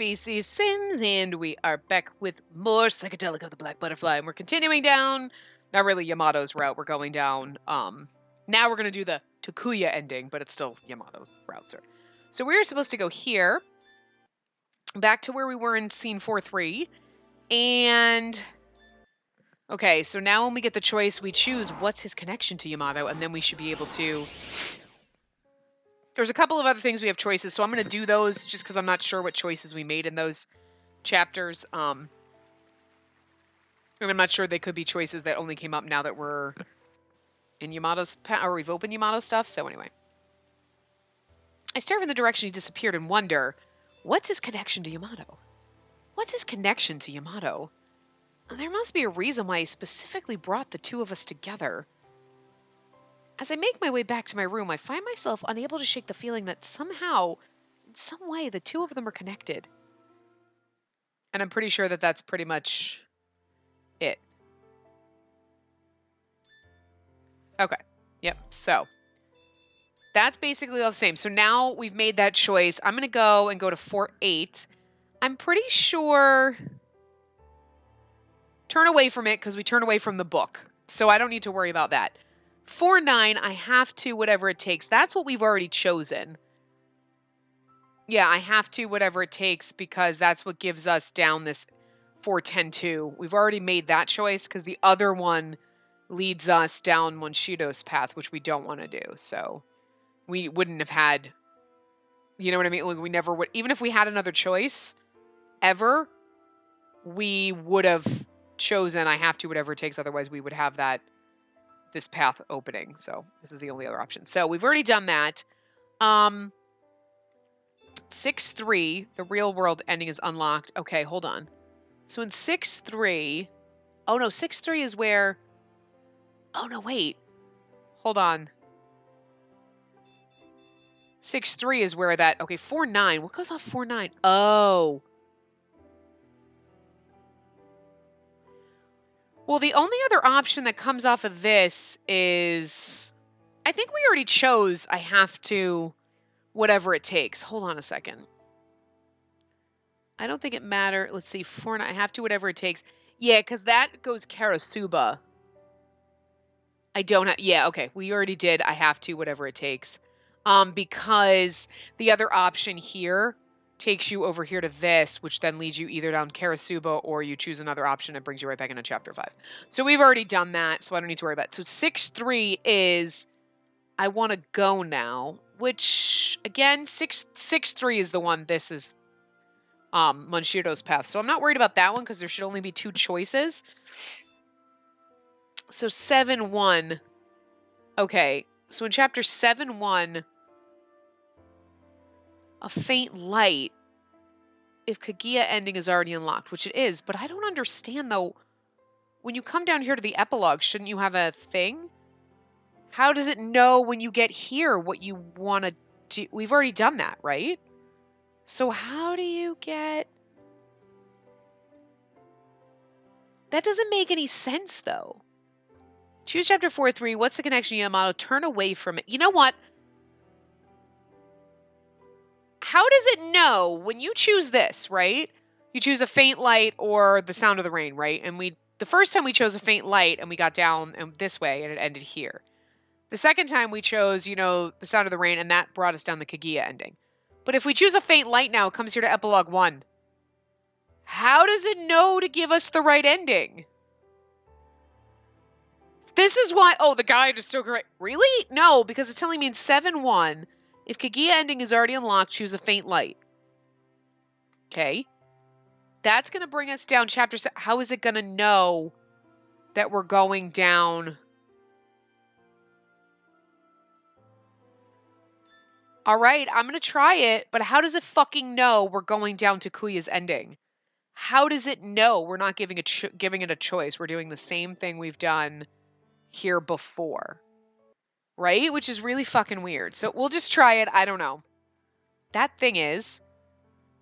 Spacey Sims, and we are back with more Psychedelica the Black Butterfly, and we're continuing down, not really Yamato's route, we're going down, now we're going to do the Takuya ending, but it's still Yamato's route, sir. So we were supposed to go here, back to where we were in scene 4-3, and... Okay, so now when we get the choice, we choose what's his connection to Yamato, and then we should be able to... There's a couple of other things we have choices, so I'm going to do those just because I'm not sure what choices we made in those chapters. And I'm not sure they could be choices that only came up now that we're in Yamato's... or we've opened Yamato stuff, so anyway. I stare in the direction he disappeared and wonder, what's his connection to Yamato? What's his connection to Yamato? There must be a reason why he specifically brought the two of us together. As I make my way back to my room, I find myself unable to shake the feeling that somehow, in some way, the two of them are connected. And I'm pretty sure that that's pretty much it. Okay. Yep. So that's basically all the same. So now we've made that choice. I'm going to go to 4-8. I'm pretty sure... Turn away from it because we turn away from the book. So I don't need to worry about that. 4-9, I have to whatever it takes. That's what we've already chosen. Yeah, I have to whatever it takes because that's what gives us down this 4-10-2. We've already made that choice because the other one leads us down Monshido's path, which we don't want to do. So we wouldn't have had, you know what I mean? Like we never would, even if we had another choice ever, we would have chosen I have to whatever it takes. Otherwise we would have this path opening. So this is the only other option. So we've already done that. 6-3, the real world ending is unlocked. Okay, hold on. So in 6-3, oh no, 6-3 is where, oh no, wait, hold on. 6-3 is where that, okay, 4-9, what goes off 4-9? Oh. Well, the only other option that comes off of this is... I think we already chose I have to whatever it takes. Hold on a second. I don't think it matters. Let's see. 4-9. I have to whatever it takes. Yeah, because that goes Karasuba. I don't have... Yeah, okay. We already did I have to whatever it takes. Because the other option here... takes you over here to this, which then leads you either down Karasuba or you choose another option and brings you right back into chapter 5. So we've already done that, so I don't need to worry about it. So 6-3 is I want to go now, which again, 6-3 is the one. This is Monshiro's path. So I'm not worried about that one because there should only be two choices. So 7-1. Okay, so in chapter 7-1, a faint light, if Kaguya ending is already unlocked, which it is, but I don't understand though, when you come down here to the epilogue, shouldn't you have a thing? How does it know when you get here what you want to do? We've already done that, right? So how do you get... That doesn't make any sense though. Choose chapter 4-3, what's the connection to Yamato? Turn away from it. You know what? How does it know when you choose this, right? You choose a faint light or the sound of the rain, right? And the first time we chose a faint light and we got down this way and it ended here. The second time we chose, the sound of the rain and that brought us down the Kaguya ending. But if we choose a faint light now, it comes here to epilogue 1. How does it know to give us the right ending? This is why, the guide is so great. Really? No, because it's telling me in 7-1, if Kaguya ending is already unlocked, choose a faint light. Okay. That's going to bring us down chapter 7. How is it going to know that we're going down? All right, I'm going to try it, but how does it fucking know we're going down to Kuya's ending? How does it know we're not giving it a choice? We're doing the same thing we've done here before. Right? Which is really fucking weird. So we'll just try it. I don't know. That thing is...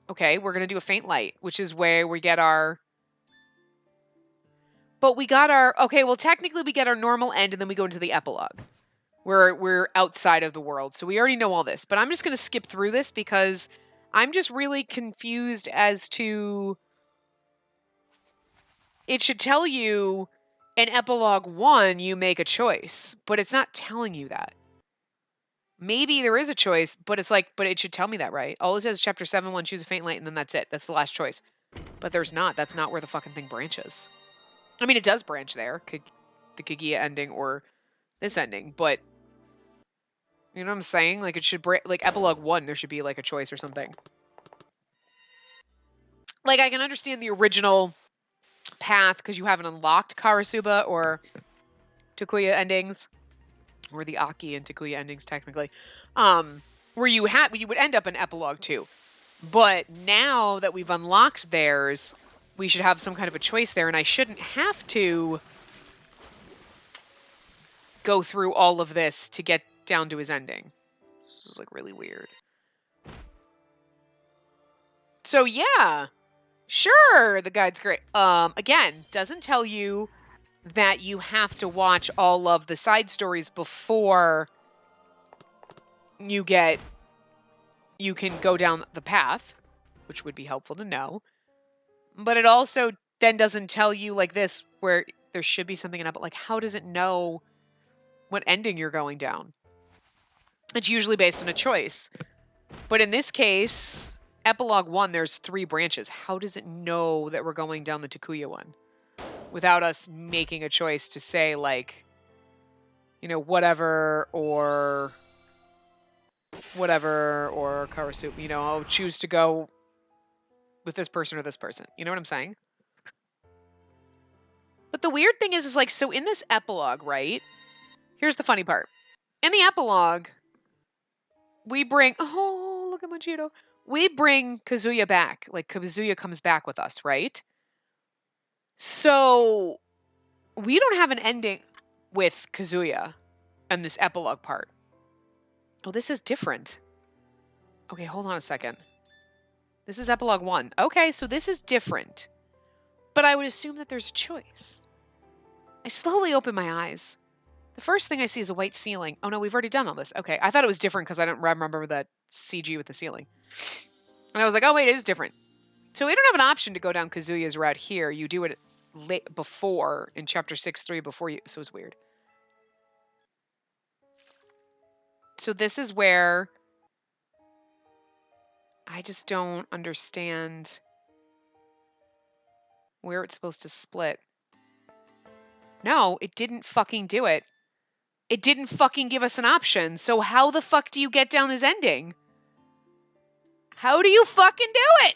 Okay, we're going to do a faint light, which is where we get our... But we got our... Okay, well, technically we get our normal end, and then we go into the epilogue. We're outside of the world, so we already know all this. But I'm just going to skip through this because I'm just really confused as to... It should tell you in epilogue 1, you make a choice, but it's not telling you that. Maybe there is a choice, but it's like, but it should tell me that, right? All it says is chapter 7, 1, choose a faint light, and then that's it. That's the last choice. But there's not. That's not where the fucking thing branches. I mean, it does branch there, the Kaguya ending or this ending, but you know what I'm saying? Like, it should like epilogue 1, there should be like a choice or something. Like, I can understand the original path because you haven't unlocked Karasuba or Takuya endings, or the Aki and Takuya endings technically, where you would end up in epilogue 2. But now that we've unlocked theirs, we should have some kind of a choice there, and I shouldn't have to go through all of this to get down to his ending. This is like really weird. So yeah, sure, the guide's great. Again, doesn't tell you that you have to watch all of the side stories before you can go down the path, which would be helpful to know. But it also then doesn't tell you like this, where there should be something in it, but like, how does it know what ending you're going down? It's usually based on a choice. But in this case, epilogue 1, there's 3 branches. How does it know that we're going down the Takuya one without us making a choice to say, like, you know, whatever or Karasuba, you know, I'll choose to go with this person or this person. You know what I'm saying? But the weird thing is like, so in this epilogue, right? Here's the funny part. In the epilogue, we bring, oh, look at Machito. We bring Kazuya back. Like, Kazuya comes back with us, right? So, we don't have an ending with Kazuya in this epilogue part. Oh, this is different. Okay, hold on a second. This is epilogue 1. Okay, so this is different. But I would assume that there's a choice. I slowly open my eyes. The first thing I see is a white ceiling. Oh no, we've already done all this. Okay, I thought it was different because I didn't remember that CG with the ceiling. And I was like, oh wait, it is different. So we don't have an option to go down Kazuya's route here. You do it before, in chapter 6-3 before you, so it's weird. So this is where I just don't understand where it's supposed to split. No, it didn't fucking do it. It didn't fucking give us an option. So how the fuck do you get down this ending? How do you fucking do it?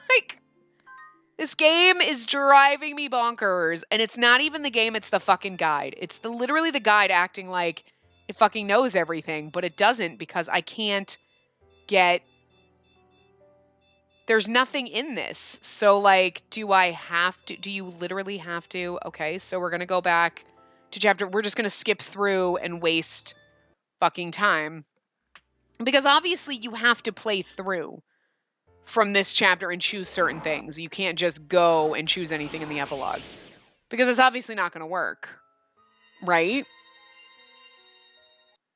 Like, this game is driving me bonkers. And it's not even the game, it's the fucking guide. It's literally the guide acting like it fucking knows everything, but it doesn't because I can't get... There's nothing in this. So, like, do I have to? Do you literally have to? Okay, so we're going to go back to chapter... We're just going to skip through and waste fucking time. Because obviously you have to play through from this chapter and choose certain things. You can't just go and choose anything in the epilogue. Because it's obviously not going to work. Right?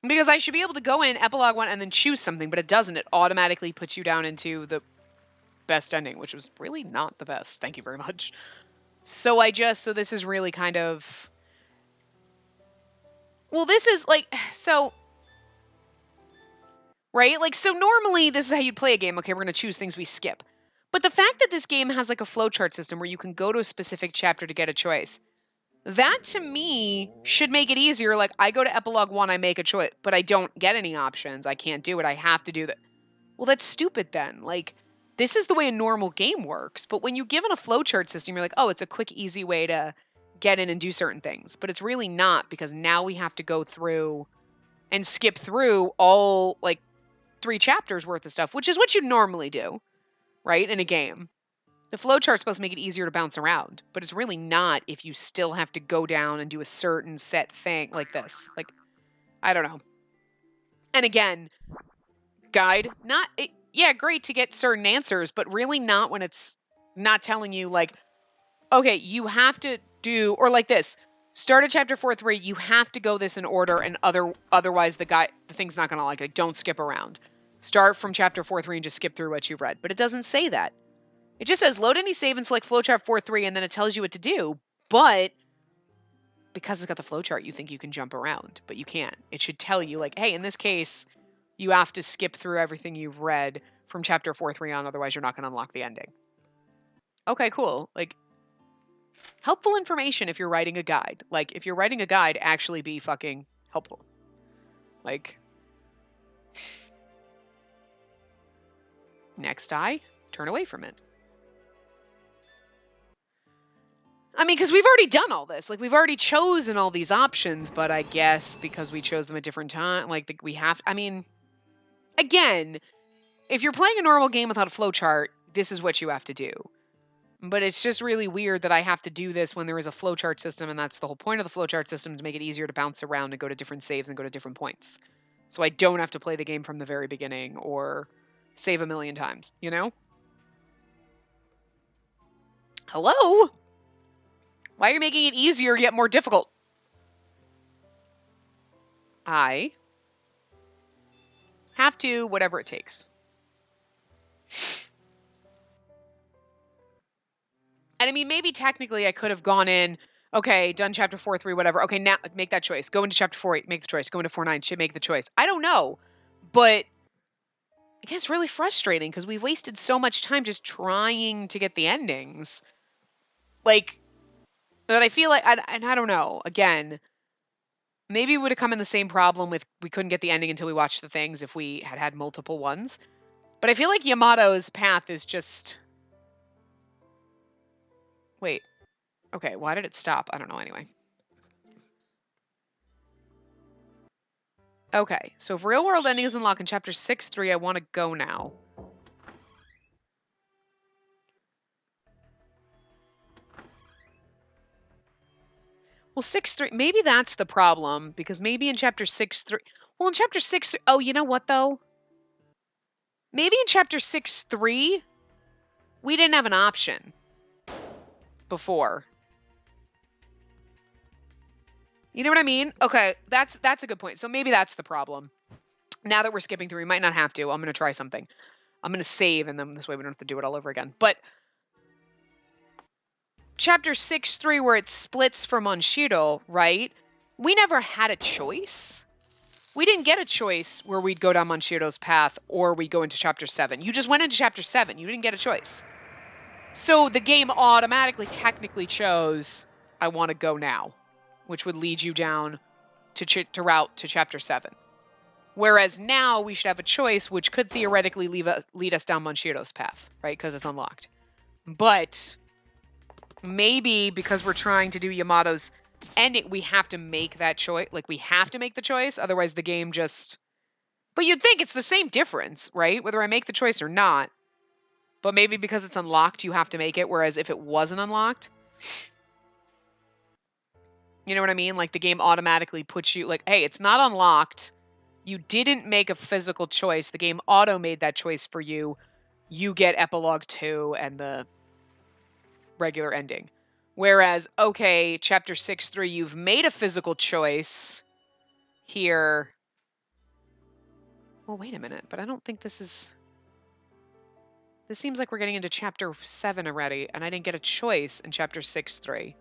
Because I should be able to go in epilogue 1 and then choose something, but it doesn't. It automatically puts you down into the best ending, which was really not the best. Thank you very much. So so this is really kind of... Well, this is like... So... Right? Like, so normally this is how you'd play a game. Okay, we're going to choose things we skip. But the fact that this game has like a flowchart system where you can go to a specific chapter to get a choice, that to me should make it easier. Like, I go to epilogue 1, I make a choice, but I don't get any options. I can't do it. I have to do that. Well, that's stupid then. Like, this is the way a normal game works. But when you're given a flowchart system, you're like, oh, it's a quick, easy way to get in and do certain things. But it's really not, because now we have to go through and skip through all, like, 3 chapters worth of stuff, which is what you normally do, right, in a game. The flowchart's supposed to make it easier to bounce around, but it's really not if you still have to go down and do a certain set thing like this. Like, I don't know. And again, guide, yeah, great to get certain answers, but really not when it's not telling you, like, okay, you have to do, or like this, start at chapter 4-3, you have to go this in order, and otherwise the thing's not gonna like it. Don't skip around. Start from chapter 4.3 and just skip through what you've read. But it doesn't say that. It just says load any save and select flowchart 4.3, and then it tells you what to do. But because it's got the flowchart, you think you can jump around, but you can't. It should tell you, like, hey, in this case, you have to skip through everything you've read from chapter 4.3 on, otherwise you're not going to unlock the ending. Okay, cool. Like, helpful information if you're writing a guide. Like, if you're writing a guide, actually be fucking helpful. Like, next eye, turn away from it. I mean, because we've already done all this. Like, we've already chosen all these options, but I guess because we chose them at different time, like, we have, I mean, again, if you're playing a normal game without a flowchart, this is what you have to do. But it's just really weird that I have to do this when there is a flowchart system, and that's the whole point of the flowchart system, to make it easier to bounce around and go to different saves and go to different points. So I don't have to play the game from the very beginning or save a million times, you know? Hello? Why are you making it easier yet more difficult? I have to, whatever it takes. And I mean, maybe technically I could have gone in, okay, done chapter 4.3, whatever. Okay, now make that choice. Go into chapter 4.8, make the choice. Go into 4.9, should make the choice. I don't know. But it gets really frustrating because we've wasted so much time just trying to get the endings. Like, that I feel like, and I don't know, again, maybe it would have come in the same problem with we couldn't get the ending until we watched the things if we had had multiple ones. But I feel like Yamato's path is just... Wait. Okay, why did it stop? I don't know anyway. Okay, so if real world ending is unlocked in chapter 6.3, I want to go now. Well, 6.3, maybe that's the problem, because maybe in chapter 6.3, well, in chapter 6, oh, you know what, though? Maybe in chapter 6.3, we didn't have an option before. You know what I mean? Okay, that's a good point. So maybe that's the problem. Now that we're skipping through, we might not have to. I'm going to try something. I'm going to save, and then this way we don't have to do it all over again. But chapter 6.3, where it splits from Monshiro, right? We never had a choice. We didn't get a choice where we'd go down Monshiro's path or we go into chapter 7. You just went into chapter 7. You didn't get a choice. So the game automatically, technically chose, I want to go now, which would lead you down to route to chapter 7. Whereas now we should have a choice, which could theoretically lead us down Monshiro's path, right? Because it's unlocked. But maybe because we're trying to do Yamato's ending, we have to make that choice. Like, we have to make the choice. Otherwise, the game just... But you'd think it's the same difference, right? Whether I make the choice or not. But maybe because it's unlocked, you have to make it. Whereas if it wasn't unlocked... You know what I mean? Like, the game automatically puts you... Like, hey, it's not unlocked. You didn't make a physical choice. The game auto made that choice for you. You get Epilogue 2 and the regular ending. Whereas, okay, chapter 6.3, you've made a physical choice here. Well, wait a minute, but I don't think this is... This seems like we're getting into chapter 7 already, and I didn't get a choice in chapter 6.3.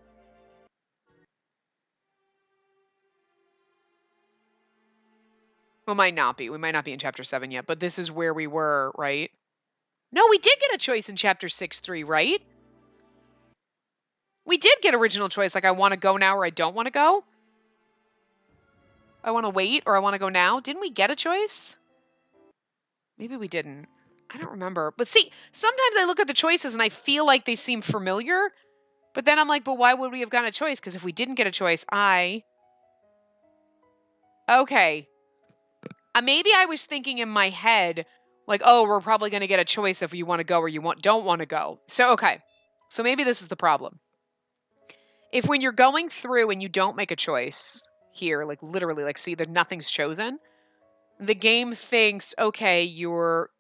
Well, might not be. We might not be in chapter 7 yet, but this is where we were, right? No, we did get a choice in chapter 6.3, right? We did get original choice, like I want to go now or I don't want to go. I want to wait or I want to go now. Didn't we get a choice? Maybe we didn't. I don't remember. But see, sometimes I look at the choices and I feel like they seem familiar. But then I'm like, but why would we have gotten a choice? Because if we didn't get a choice, Okay. Maybe I was thinking in my head, like, oh, we're probably going to get a choice if you want to go or don't want to go. So, okay. So maybe this is the problem. If when you're going through and you don't make a choice here, like literally, like see that nothing's chosen, the game thinks, okay, you're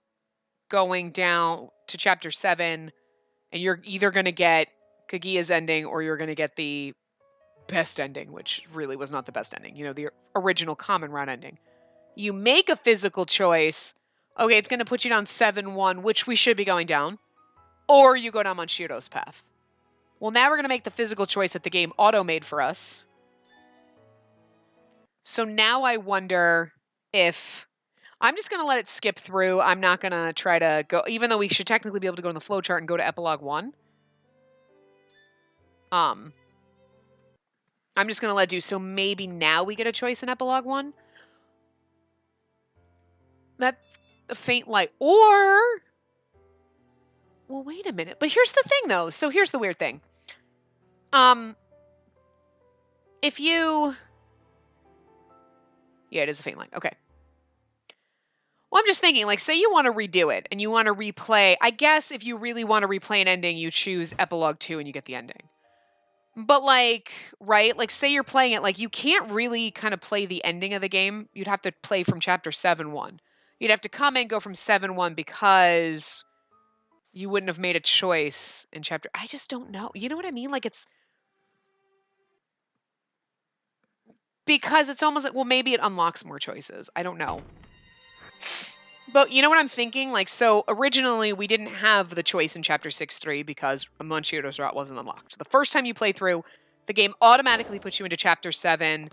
going down to chapter 7 and you're either going to get Kaguya's ending or you're going to get the best ending, which really was not the best ending, you know, the original common run ending. You make a physical choice, Okay, it's going to put you down 7-1, which we should be going down. Or you go down Monshiro's path. Well, now we're going to make the physical choice that the game auto-made for us. So now I wonder if... I'm just going to let it skip through. I'm not going to try to go... Even though we should technically be able to go in the flowchart and go to Epilogue 1. I'm just going to let it do. So maybe now we get a choice in Epilogue 1. That's a faint light. Or... Well, wait a minute. But here's the thing, though. So here's the weird thing. If you... Yeah, it is a faint line. Okay. Well, I'm just thinking, like, say you want to redo it and you want to replay. I guess if you really want to replay an ending, you choose Epilogue 2 and you get the ending. But, like, right? Like, say you're playing it, like, you can't really kind of play the ending of the game. You'd have to play from chapter 7-1. You'd have to come in, go from 7-1 because you wouldn't have made a choice in chapter... I just don't know. You know what I mean? Like, it's... Because it's almost like, well, maybe it unlocks more choices. I don't know. But you know what I'm thinking? Like, so originally we didn't have the choice in chapter 6-3 because Monshiro's route wasn't unlocked. So the first time you play through, the game automatically puts you into chapter 7,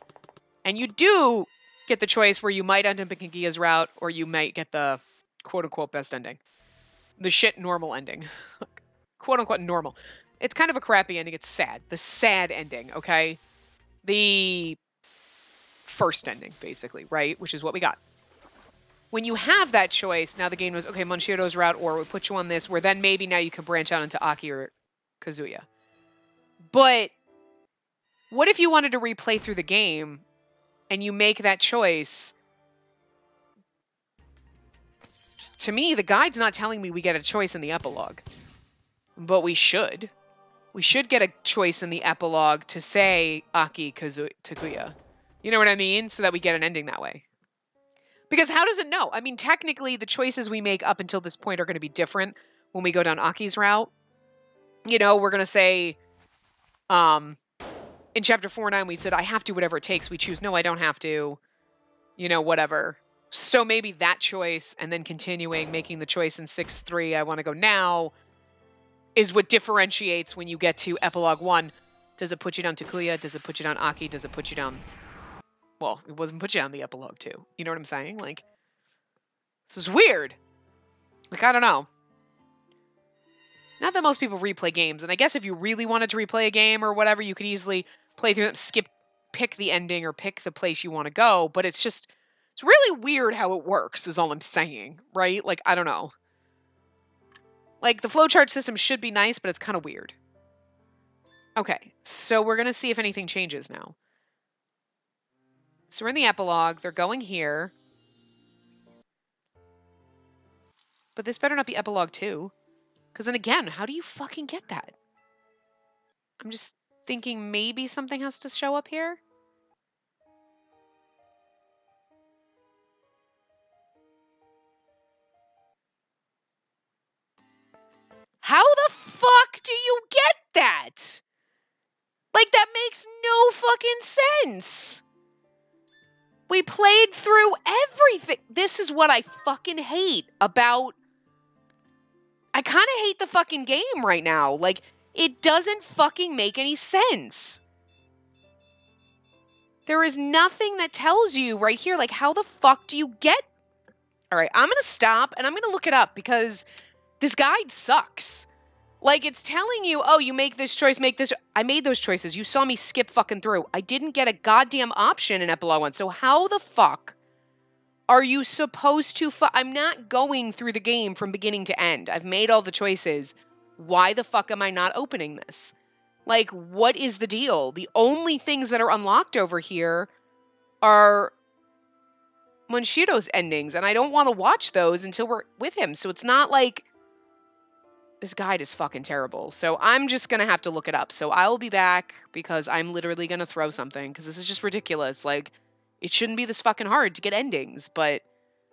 and you do get the choice where you might end up in Gia's route, or you might get the quote-unquote best ending. The shit normal ending. Quote-unquote normal. It's kind of a crappy ending. It's sad. The sad ending, okay? The first ending, basically, right? Which is what we got. When you have that choice, now the game was, okay, Monshiro's route, or we put you on this, where then maybe now you can branch out into Aki or Kazuya. But what if you wanted to replay through the game and you make that choice? To me, the guide's not telling me we get a choice in the epilogue. But we should. We should get a choice in the epilogue to say Aki Kazuya. You know what I mean? So that we get an ending that way. Because how does it know? I mean, technically, the choices we make up until this point are going to be different when we go down Aki's route. You know, we're going to say, in chapter 4-9, we said, I have to, whatever it takes. We choose, no, I don't have to, you know, whatever. So maybe that choice, and then continuing, making the choice in 6-3, I want to go now, is what differentiates when you get to Epilogue 1. Does it put you down Takuya? Does it put you down Aki? Does it put you down... Well, it wasn't put you down the Epilogue 2. You know what I'm saying? Like, this is weird. Like, I don't know. Not that most people replay games, and I guess if you really wanted to replay a game or whatever, you could easily play through it, pick the ending or pick the place you want to go, but it's just, it's really weird how it works, is all I'm saying, right? Like, I don't know. Like, the flowchart system should be nice, but it's kind of weird. Okay, so we're going to see if anything changes now. So we're in the epilogue. They're going here. But this better not be Epilogue 2. Because then again, how do you fucking get that? I'm just thinking maybe something has to show up here. How the fuck do you get that? Like, that makes no fucking sense. We played through everything. This is what I fucking hate about... I kind of hate the fucking game right now. Like, it doesn't fucking make any sense. There is nothing that tells you right here, like, how the fuck do you get... All right, I'm going to stop, and I'm going to look it up, because this guide sucks. Like, it's telling you, oh, you make this choice, make this... I made those choices. You saw me skip fucking through. I didn't get a goddamn option in Epilogue 1, so how the fuck are you supposed to... I'm not going through the game from beginning to end. I've made all the choices. Why the fuck am I not opening this? Like, what is the deal? The only things that are unlocked over here are Monshiro's endings, and I don't want to watch those until we're with him. So it's not like... This guide is fucking terrible. So I'm just going to have to look it up. So I'll be back because I'm literally going to throw something because this is just ridiculous. Like, it shouldn't be this fucking hard to get endings, but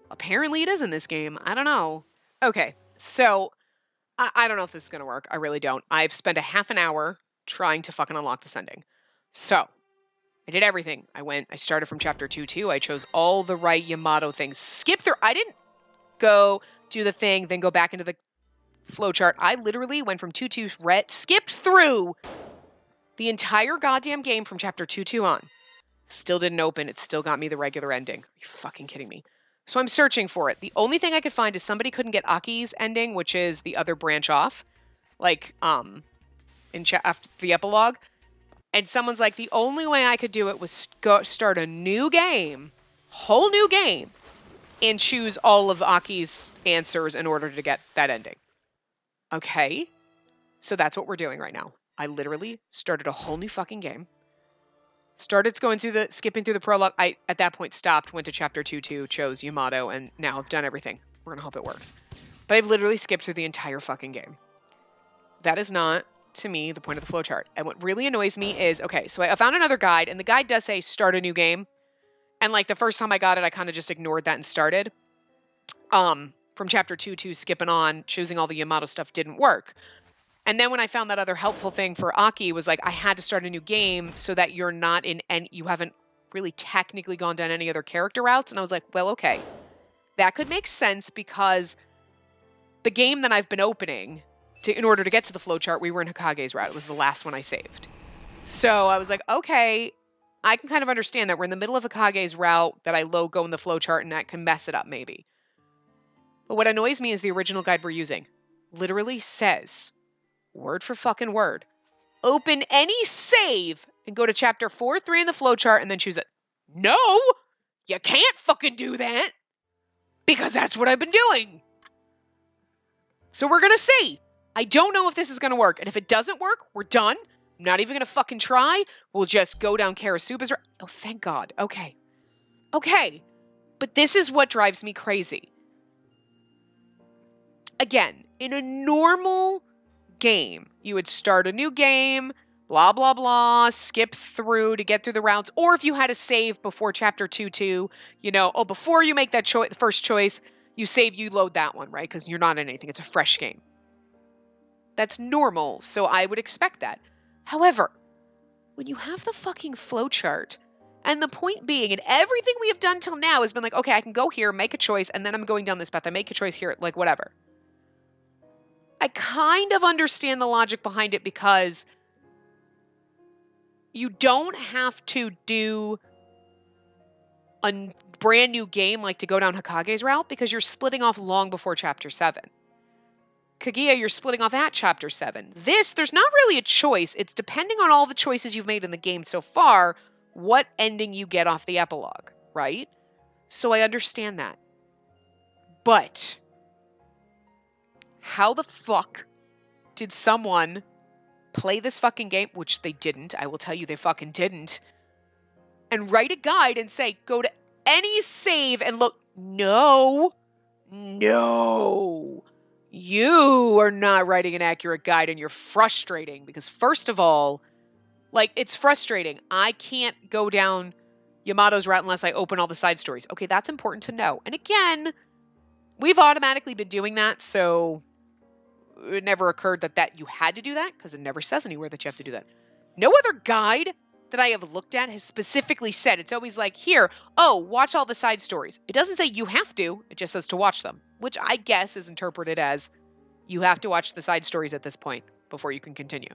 apparently it is in this game. I don't know. Okay, so I don't know if this is going to work. I really don't. I've spent a half an hour trying to fucking unlock this ending. So I did everything. I started from chapter 2-2. I chose all the right Yamato things. Skip through. I didn't. go do the thing, then go back into the flowchart. I literally went from 2-2 ret, skipped through the entire goddamn game from chapter 2-2 on. Still didn't open. It still got me the regular ending. Are you fucking kidding me? So I'm searching for it. The only thing I could find is somebody couldn't get Aki's ending, which is the other branch off, like after the epilogue. And someone's like, the only way I could do it was start a new game, whole new game, and choose all of Aki's answers in order to get that ending. Okay, so that's what we're doing right now. I literally started a whole new fucking game. Started skipping through the prologue. I, at that point, stopped, went to chapter 2-2, chose Yamato, and now I've done everything. We're gonna hope it works. But I've literally skipped through the entire fucking game. That is not, to me, the point of the flowchart. And what really annoys me is, okay, so I found another guide, and the guide does say start a new game. And like the first time I got it, I kind of just ignored that and started. From chapter 2-2, skipping on, choosing all the Yamato stuff didn't work. And then when I found that other helpful thing for Aki was like, I had to start a new game so that you're not in any, you haven't really technically gone down any other character routes. And I was like, well, okay, that could make sense because the game that I've been opening in order to get to the flowchart, we were in Hokage's route. It was the last one I saved. So I was like, okay, I can kind of understand that we're in the middle of Hokage's route, that I go in the flowchart and that can mess it up maybe. But what annoys me is the original guide we're using literally says, word for fucking word, open any save and go to chapter 4-3 in the flowchart and then choose it. No, you can't fucking do that because that's what I've been doing. So we're going to see. I don't know if this is going to work. And if it doesn't work, we're done. I'm not even going to fucking try. We'll just go down Karasuba's. Oh, thank God. Okay. Okay. But this is what drives me crazy. Again, in a normal game, you would start a new game, blah, blah, blah, skip through to get through the rounds. Or if you had a save before chapter 2-2, before you make that first choice, you save, you load that one, right? Because you're not in anything. It's a fresh game. That's normal, so I would expect that. However, when you have the fucking flowchart, and the point being, and everything we have done till now has been like, okay, I can go here, make a choice, and then I'm going down this path. I make a choice here, like whatever. I kind of understand the logic behind it because you don't have to do a brand new game like to go down Hokage's route because you're splitting off long before chapter 7. Kaguya, you're splitting off at chapter 7. There's not really a choice. It's depending on all the choices you've made in the game so far, what ending you get off the epilogue, right? So I understand that. But how the fuck did someone play this fucking game, which they didn't, I will tell you they fucking didn't, and write a guide and say, go to any save and look? No. You are not writing an accurate guide, and you're frustrating because, first of all, like, it's frustrating. I can't go down Yamato's route unless I open all the side stories. Okay, that's important to know. And again, we've automatically been doing that, so it never occurred that you had to do that because it never says anywhere that you have to do that. No other guide that I have looked at has specifically said. It's always like, here, watch all the side stories. It doesn't say you have to. It just says to watch them, which I guess is interpreted as you have to watch the side stories at this point before you can continue.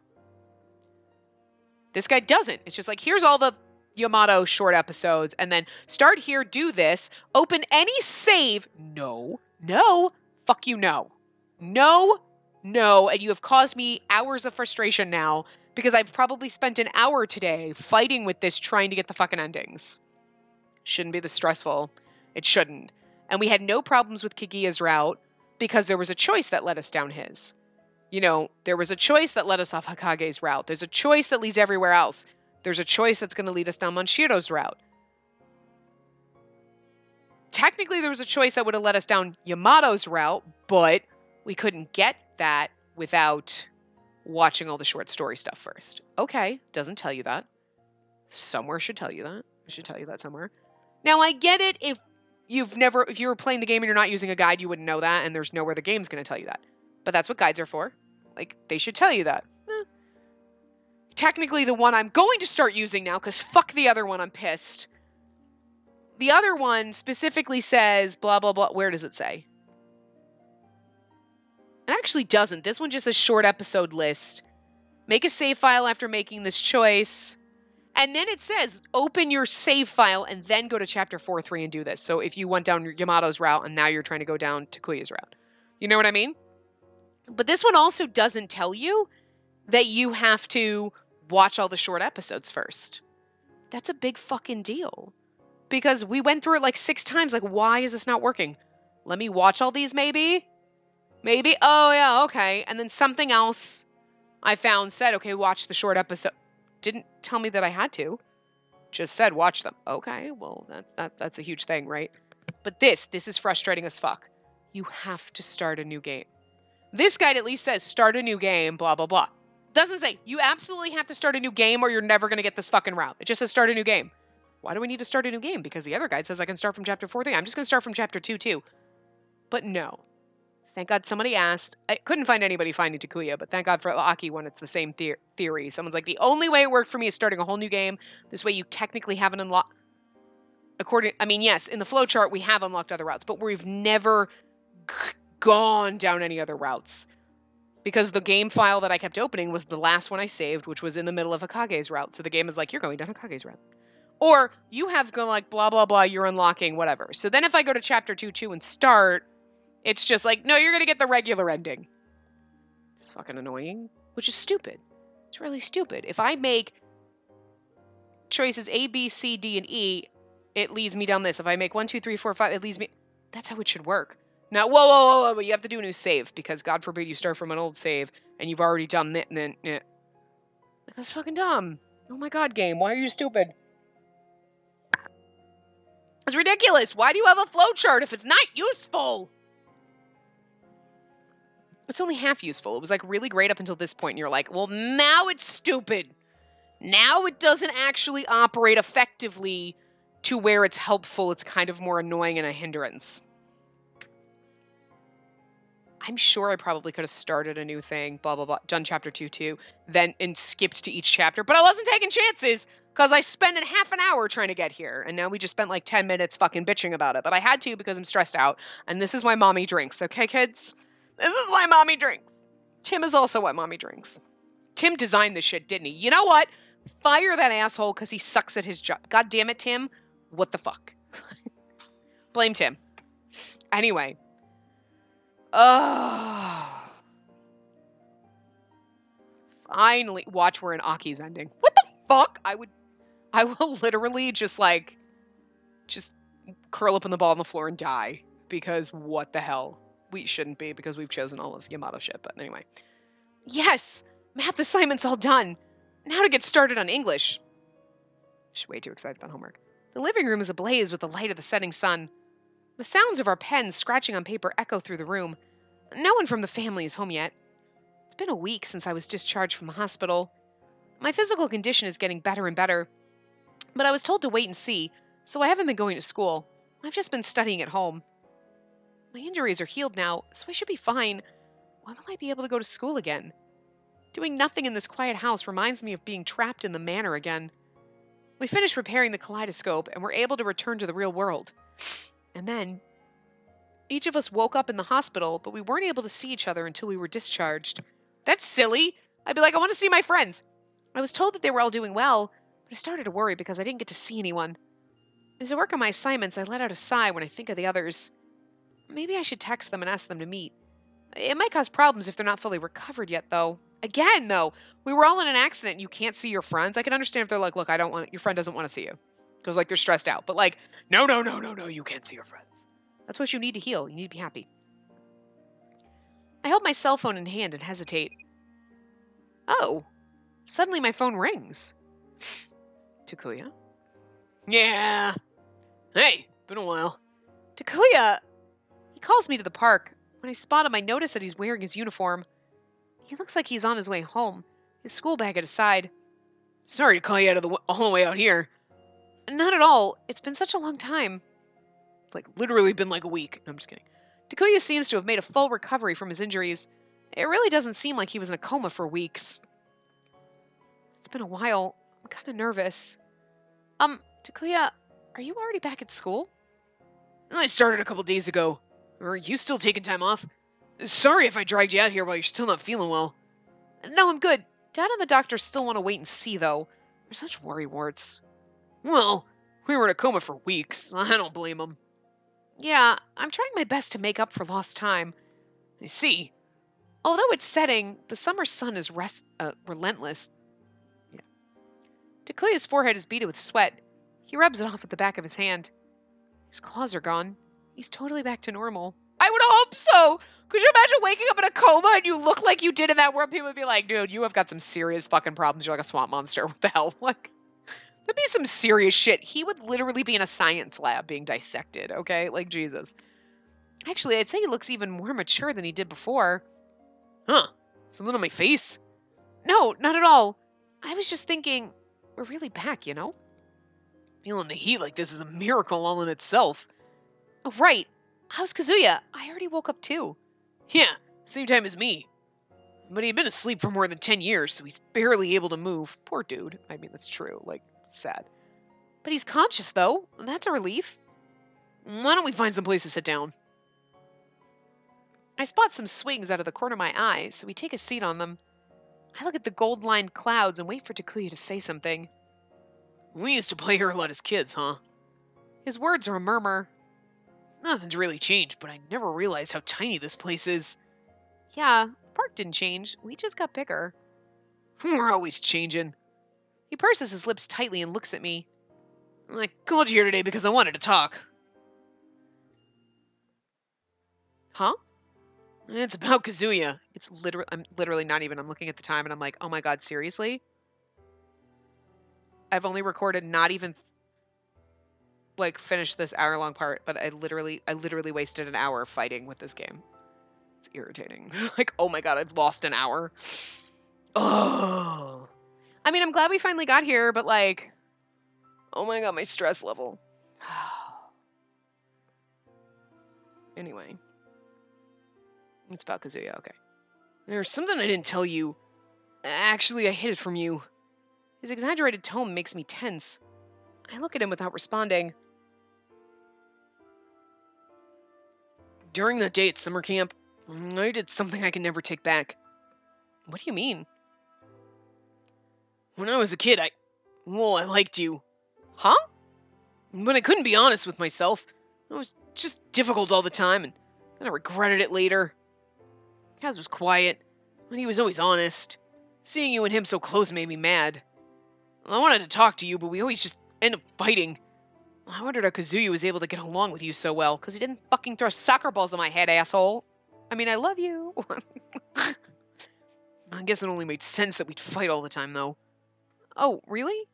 This guy doesn't. It's just like, here's all the Yamato short episodes, and then start here, do this, open any save. No, fuck you, no, and you have caused me hours of frustration now because I've probably spent an hour today fighting with this trying to get the fucking endings. Shouldn't be this stressful. It shouldn't. And we had no problems with Kaguya's route because there was a choice that led us down his. There was a choice that led us off Hokage's route. There's a choice that leads everywhere else. There's a choice that's going to lead us down Monshiro's route. Technically, there was a choice that would have led us down Yamato's route, but we couldn't get that without watching all the short story stuff first. Okay, doesn't tell you that. Somewhere should tell you that. It should tell you that somewhere. Now, I get it if you were playing the game and you're not using a guide, you wouldn't know that, and there's nowhere the game's going to tell you that. But that's what guides are for. Like, they should tell you that. Technically, the one I'm going to start using now, because fuck the other one, I'm pissed. The other one specifically says, blah, blah, blah. Where does it say? It actually doesn't. This one just says short episode list. Make a save file after making this choice. And then it says open your save file and then go to chapter 4.3 and do this. So if you went down Yamato's route and now you're trying to go down Takuya's route. You know what I mean? But this one also doesn't tell you that you have to watch all the short episodes first. That's a big fucking deal. Because we went through it like 6 times. Like, why is this not working? Let me watch all these maybe? Maybe? Oh, yeah, okay. And then something else I found said, okay, watch the short episode. Didn't tell me that I had to. Just said watch them. Okay, well, that's a huge thing, right? But this is frustrating as fuck. You have to start a new game. This guide at least says start a new game, blah, blah, blah. Doesn't say you absolutely have to start a new game or you're never going to get this fucking route. It just says start a new game. Why do we need to start a new game? Because the other guide says I can start from chapter 4 thing. I'm just going to start from chapter 2 too. But no. Thank God somebody asked. I couldn't find anybody finding Takuya, but thank God for Aki when it's the same theory. Someone's like, the only way it worked for me is starting a whole new game. This way you technically haven't unlocked... yes, in the flowchart we have unlocked other routes, but we've never gone down any other routes. Because the game file that I kept opening was the last one I saved, which was in the middle of Hakage's route. So the game is like, you're going down Hakage's route. Or you have gone like, blah, blah, blah, you're unlocking whatever. So then if I go to chapter 2 and start... It's just like, no, you're going to get the regular ending. It's fucking annoying, which is stupid. It's really stupid. If I make choices A, B, C, D, and E, it leads me down this. If I make 1, 2, 3, 4, 5, it leads me... That's how it should work. Now, whoa, but you have to do a new save, because God forbid you start from an old save, and you've already done that, and then... That's fucking dumb. Oh my God, game, why are you stupid? It's ridiculous. Why do you have a flowchart if it's not useful? It's only half useful. It was like really great up until this point. And you're like, well, now it's stupid. Now it doesn't actually operate effectively to where it's helpful. It's kind of more annoying and a hindrance. I'm sure I probably could have started a new thing, blah, blah, blah, done chapter 2 too, then and skipped to each chapter. But I wasn't taking chances because I spent a half an hour trying to get here. And now we just spent like 10 minutes fucking bitching about it. But I had to because I'm stressed out. And this is why mommy drinks. Okay, kids? This is why mommy drinks. Tim is also why mommy drinks. Tim designed this shit, didn't he? You know what? Fire that asshole because he sucks at his job. God damn it, Tim. What the fuck? Blame Tim. Anyway. Finally. Watch where an Aki's ending. What the fuck? I will literally just curl up in the ball on the floor and die. Because what the hell? We shouldn't be because we've chosen all of Yamato shit, but anyway. Yes! Math assignment's all done. Now to get started on English. She's way too excited about homework. The living room is ablaze with the light of the setting sun. The sounds of our pens scratching on paper echo through the room. No one from the family is home yet. It's been a week since I was discharged from the hospital. My physical condition is getting better and better, but I was told to wait and see, so I haven't been going to school. I've just been studying at home. My injuries are healed now, so I should be fine. When will I be able to go to school again? Doing nothing in this quiet house reminds me of being trapped in the manor again. We finished repairing the kaleidoscope and were able to return to the real world. And then, each of us woke up in the hospital, but we weren't able to see each other until we were discharged. That's silly. I'd be like, I want to see my friends. I was told that they were all doing well, but I started to worry because I didn't get to see anyone. As I work on my assignments, I let out a sigh when I think of the others. Maybe I should text them and ask them to meet. It might cause problems if they're not fully recovered yet, though. Again, though, we were all in an accident and you can't see your friends. I can understand if they're like, look, your friend doesn't want to see you. Because, they're stressed out. But, no, you can't see your friends. That's what you need to heal. You need to be happy. I hold my cell phone in hand and hesitate. Oh, suddenly my phone rings. Takuya? Yeah. Hey, been a while. Takuya! He calls me to the park. When I spot him, I notice that he's wearing his uniform. He looks like he's on his way home, his school bag at his side. Sorry to call you all the way out here. Not at all. It's been such a long time. Literally been a week. No, I'm just kidding. Takuya seems to have made a full recovery from his injuries. It really doesn't seem like he was in a coma for weeks. It's been a while. I'm kind of nervous. Takuya, are you already back at school? I started a couple days ago. Are you still taking time off? Sorry if I dragged you out here while you're still not feeling well. No, I'm good. Dad and the doctor still want to wait and see, though. They're such worrywarts. Well, we were in a coma for weeks. I don't blame them. Yeah, I'm trying my best to make up for lost time. I see. Although it's setting, the summer sun is relentless. Yeah. Takuya's forehead is beaded with sweat. He rubs it off with the back of his hand. His claws are gone. He's totally back to normal. I would hope so. Could you imagine waking up in a coma and you look like you did in that world? People would be like, dude, you have got some serious fucking problems. You're like a swamp monster. What the hell? Like, that'd be some serious shit. He would literally be in a science lab being dissected, okay? Like, Jesus. Actually, I'd say he looks even more mature than he did before. Huh? Something on my face? No, not at all. I was just thinking, we're really back, you know? Feeling the heat like this is a miracle all in itself. Oh, right. How's Kazuya? I already woke up too. Yeah, same time as me. But he'd been asleep for more than 10 years, so he's barely able to move. Poor dude. I mean, that's true. Like, sad. But he's conscious, though. That's a relief. Why don't we find some place to sit down? I spot some swings out of the corner of my eye, so we take a seat on them. I look at the gold-lined clouds and wait for Takuya to say something. We used to play here a lot as kids, huh? His words are a murmur. Nothing's really changed, but I never realized how tiny this place is. Yeah, the park didn't change. We just got bigger. We're always changing. He purses his lips tightly and looks at me. I called you here today because I wanted to talk. Huh? It's about Kazuya. I'm literally not even, I'm looking at the time and I'm like, oh my god, seriously? I've only recorded not even like finished this hour-long part, but I literally wasted an hour fighting with this game. It's irritating. Like, oh my god, I've lost an hour. Oh. I mean, I'm glad we finally got here, but like, oh my god, my stress level. Anyway. It's about Kazuya, okay. There's something I didn't tell you. Actually, I hid it from you. His exaggerated tone makes me tense. I look at him without responding. During that day at summer camp, I did something I can never take back. What do you mean? When I was a kid, I liked you. Huh? But I couldn't be honest with myself. It was just difficult all the time, and then I regretted it later. Kaz was quiet, but he was always honest. Seeing you and him so close made me mad. I wanted to talk to you, but we always just end up fighting. I wondered how Kazuya was able to get along with you so well, because he didn't fucking throw soccer balls at my head, asshole. I mean, I love you. I guess it only made sense that we'd fight all the time, though. Oh, really?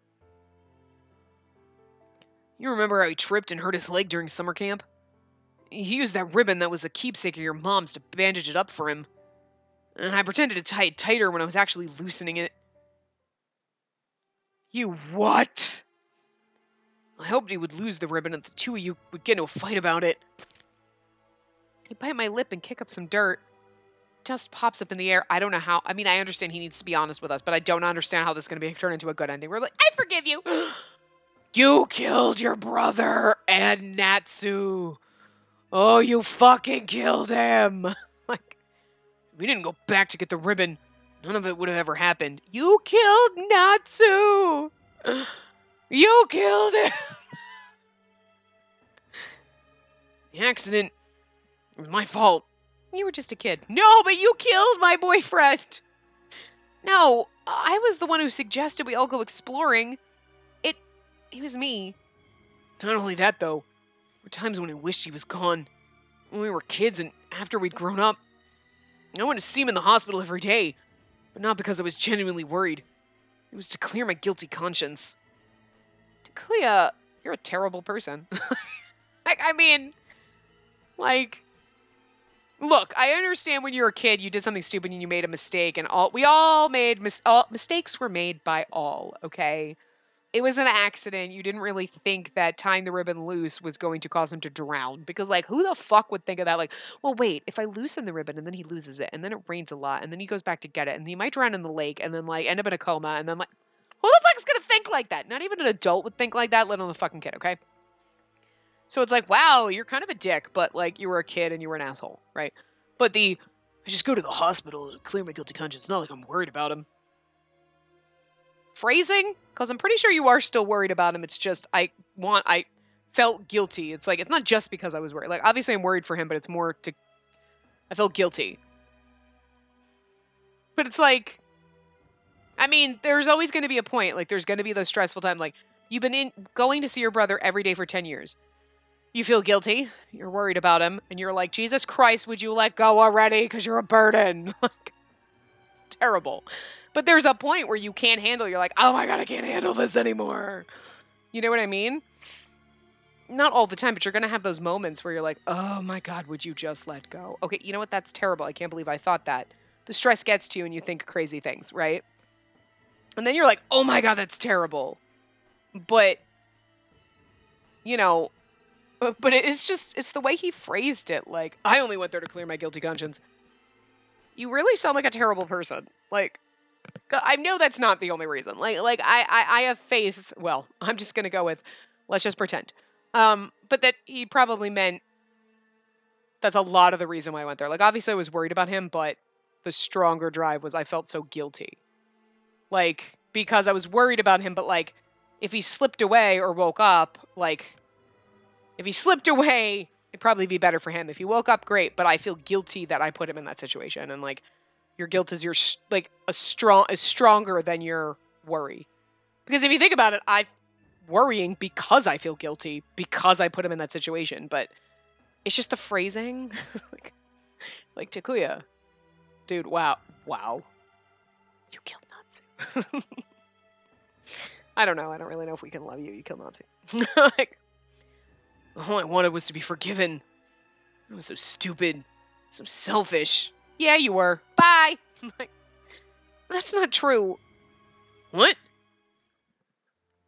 You remember how he tripped and hurt his leg during summer camp? He used that ribbon that was a keepsake of your mom's to bandage it up for him. And I pretended to tie it tighter when I was actually loosening it. You what? I hoped he would lose the ribbon and the two of you would get into a fight about it. I bite my lip and kick up some dirt. Dust pops up in the air. I don't know how. I mean, I understand he needs to be honest with us, but I don't understand how this is going to be turned into a good ending. We're like, I forgive you. You killed your brother and Natsu. Oh, you fucking killed him. Like, if we didn't go back to get the ribbon, none of it would have ever happened. You killed Natsu. You killed him. The accident was my fault. You were just a kid. No, but you killed my boyfriend. No, I was the one who suggested we all go exploring. It was me. Not only that, though. There were times when I wished he was gone. When we were kids and after we'd grown up. I went to see him in the hospital every day. But not because I was genuinely worried. It was to clear my guilty conscience. Takuya, you're a terrible person. I mean, like, look, I understand when you were a kid, you did something stupid and you made a mistake, and we all made mistakes were made by all, okay? It was an accident. You didn't really think that tying the ribbon loose was going to cause him to drown. Because, like, who the fuck would think of that? Like, well, wait, if I loosen the ribbon and then he loses it, and then it rains a lot, and then he goes back to get it, and he might drown in the lake, and then, like, end up in a coma, and then, like, who the fuck's gonna think like that? Not even an adult would think like that, let alone a fucking kid, okay? So it's like, wow, you're kind of a dick, but, like, you were a kid and you were an asshole, right? But the I just go to the hospital to clear my guilty conscience. It's not like I'm worried about him. Phrasing? Because I'm pretty sure you are still worried about him. It's just, I felt guilty. It's like, it's not just because I was worried. Like, obviously I'm worried for him, but it's more to, I felt guilty. But it's like, I mean, there's always going to be a point. Like, there's going to be the stressful time. Like, you've been going to see your brother every day for 10 years. You feel guilty. You're worried about him. And you're like, Jesus Christ, would you let go already? Because you're a burden. Like, terrible. But there's a point where you can't handle. You're like, oh my God, I can't handle this anymore. You know what I mean? Not all the time, but you're going to have those moments where you're like, oh my God, would you just let go? Okay, you know what? That's terrible. I can't believe I thought that. The stress gets to you and you think crazy things, right? And then you're like, oh my God, that's terrible. But, you know, but it's just, it's the way he phrased it. Like, I only went there to clear my guilty conscience. You really sound like a terrible person. Like, I know that's not the only reason. Like I have faith. Well, I'm just going to go with, let's just pretend. But that he probably meant that's a lot of the reason why I went there. Like, obviously I was worried about him, but the stronger drive was I felt so guilty. Like, because I was worried about him, but like, if he slipped away or woke up, like, if he slipped away, it'd probably be better for him. If he woke up, great, but I feel guilty that I put him in that situation. And like, your guilt is is stronger than your worry. Because if you think about it, I'm worrying because I feel guilty, because I put him in that situation. But it's just the phrasing. like Takuya. Dude, wow. You killed Natsu. I don't know. I don't really know if we can love you. You killed Natsu. Like, all I wanted was to be forgiven. I was so stupid. So selfish. Yeah, you were. Bye. Like, that's not true. What?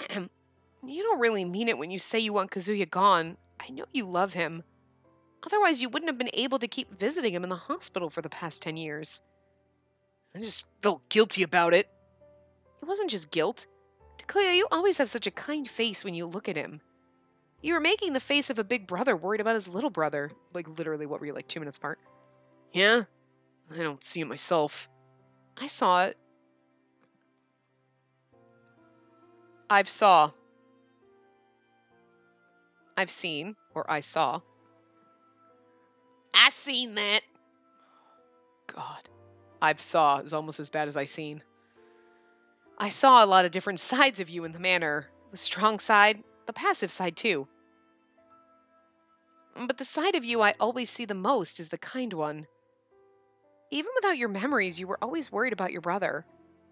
You don't really mean it when you say you want Kazuya gone. I know you love him. Otherwise, you wouldn't have been able to keep visiting him in the hospital for the past 10 years. I just felt guilty about it. It wasn't just guilt. Takuya, you always have such a kind face when you look at him. You were making the face of a big brother worried about his little brother. Like, literally, what were you, like 2 minutes apart? Yeah? I don't see it myself. I saw it. I've seen, or I saw. I seen that. God. I've saw is almost as bad as I seen. I saw a lot of different sides of you in the manor. The strong side, the passive side too. But the side of you I always see the most is the kind one. Even without your memories, you were always worried about your brother.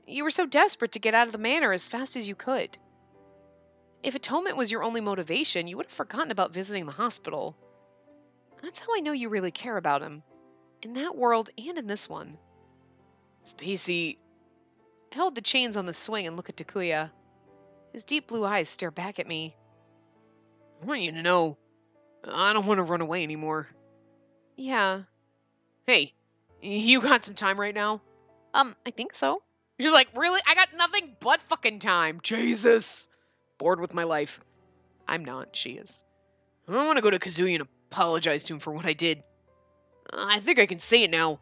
You were so desperate to get out of the manor as fast as you could. If atonement was your only motivation, you would have forgotten about visiting the hospital. That's how I know you really care about him. In that world and in this one. Spacey. I hold the chains on the swing and look at Takuya. His deep blue eyes stare back at me. I want you to know, I don't want to run away anymore. Yeah. Hey, you got some time right now? I think so. She's like, really? I got nothing but fucking time. Jesus. Bored with my life. I'm not. She is. I don't want to go to Kazuya and apologize to him for what I did. I think I can say it now,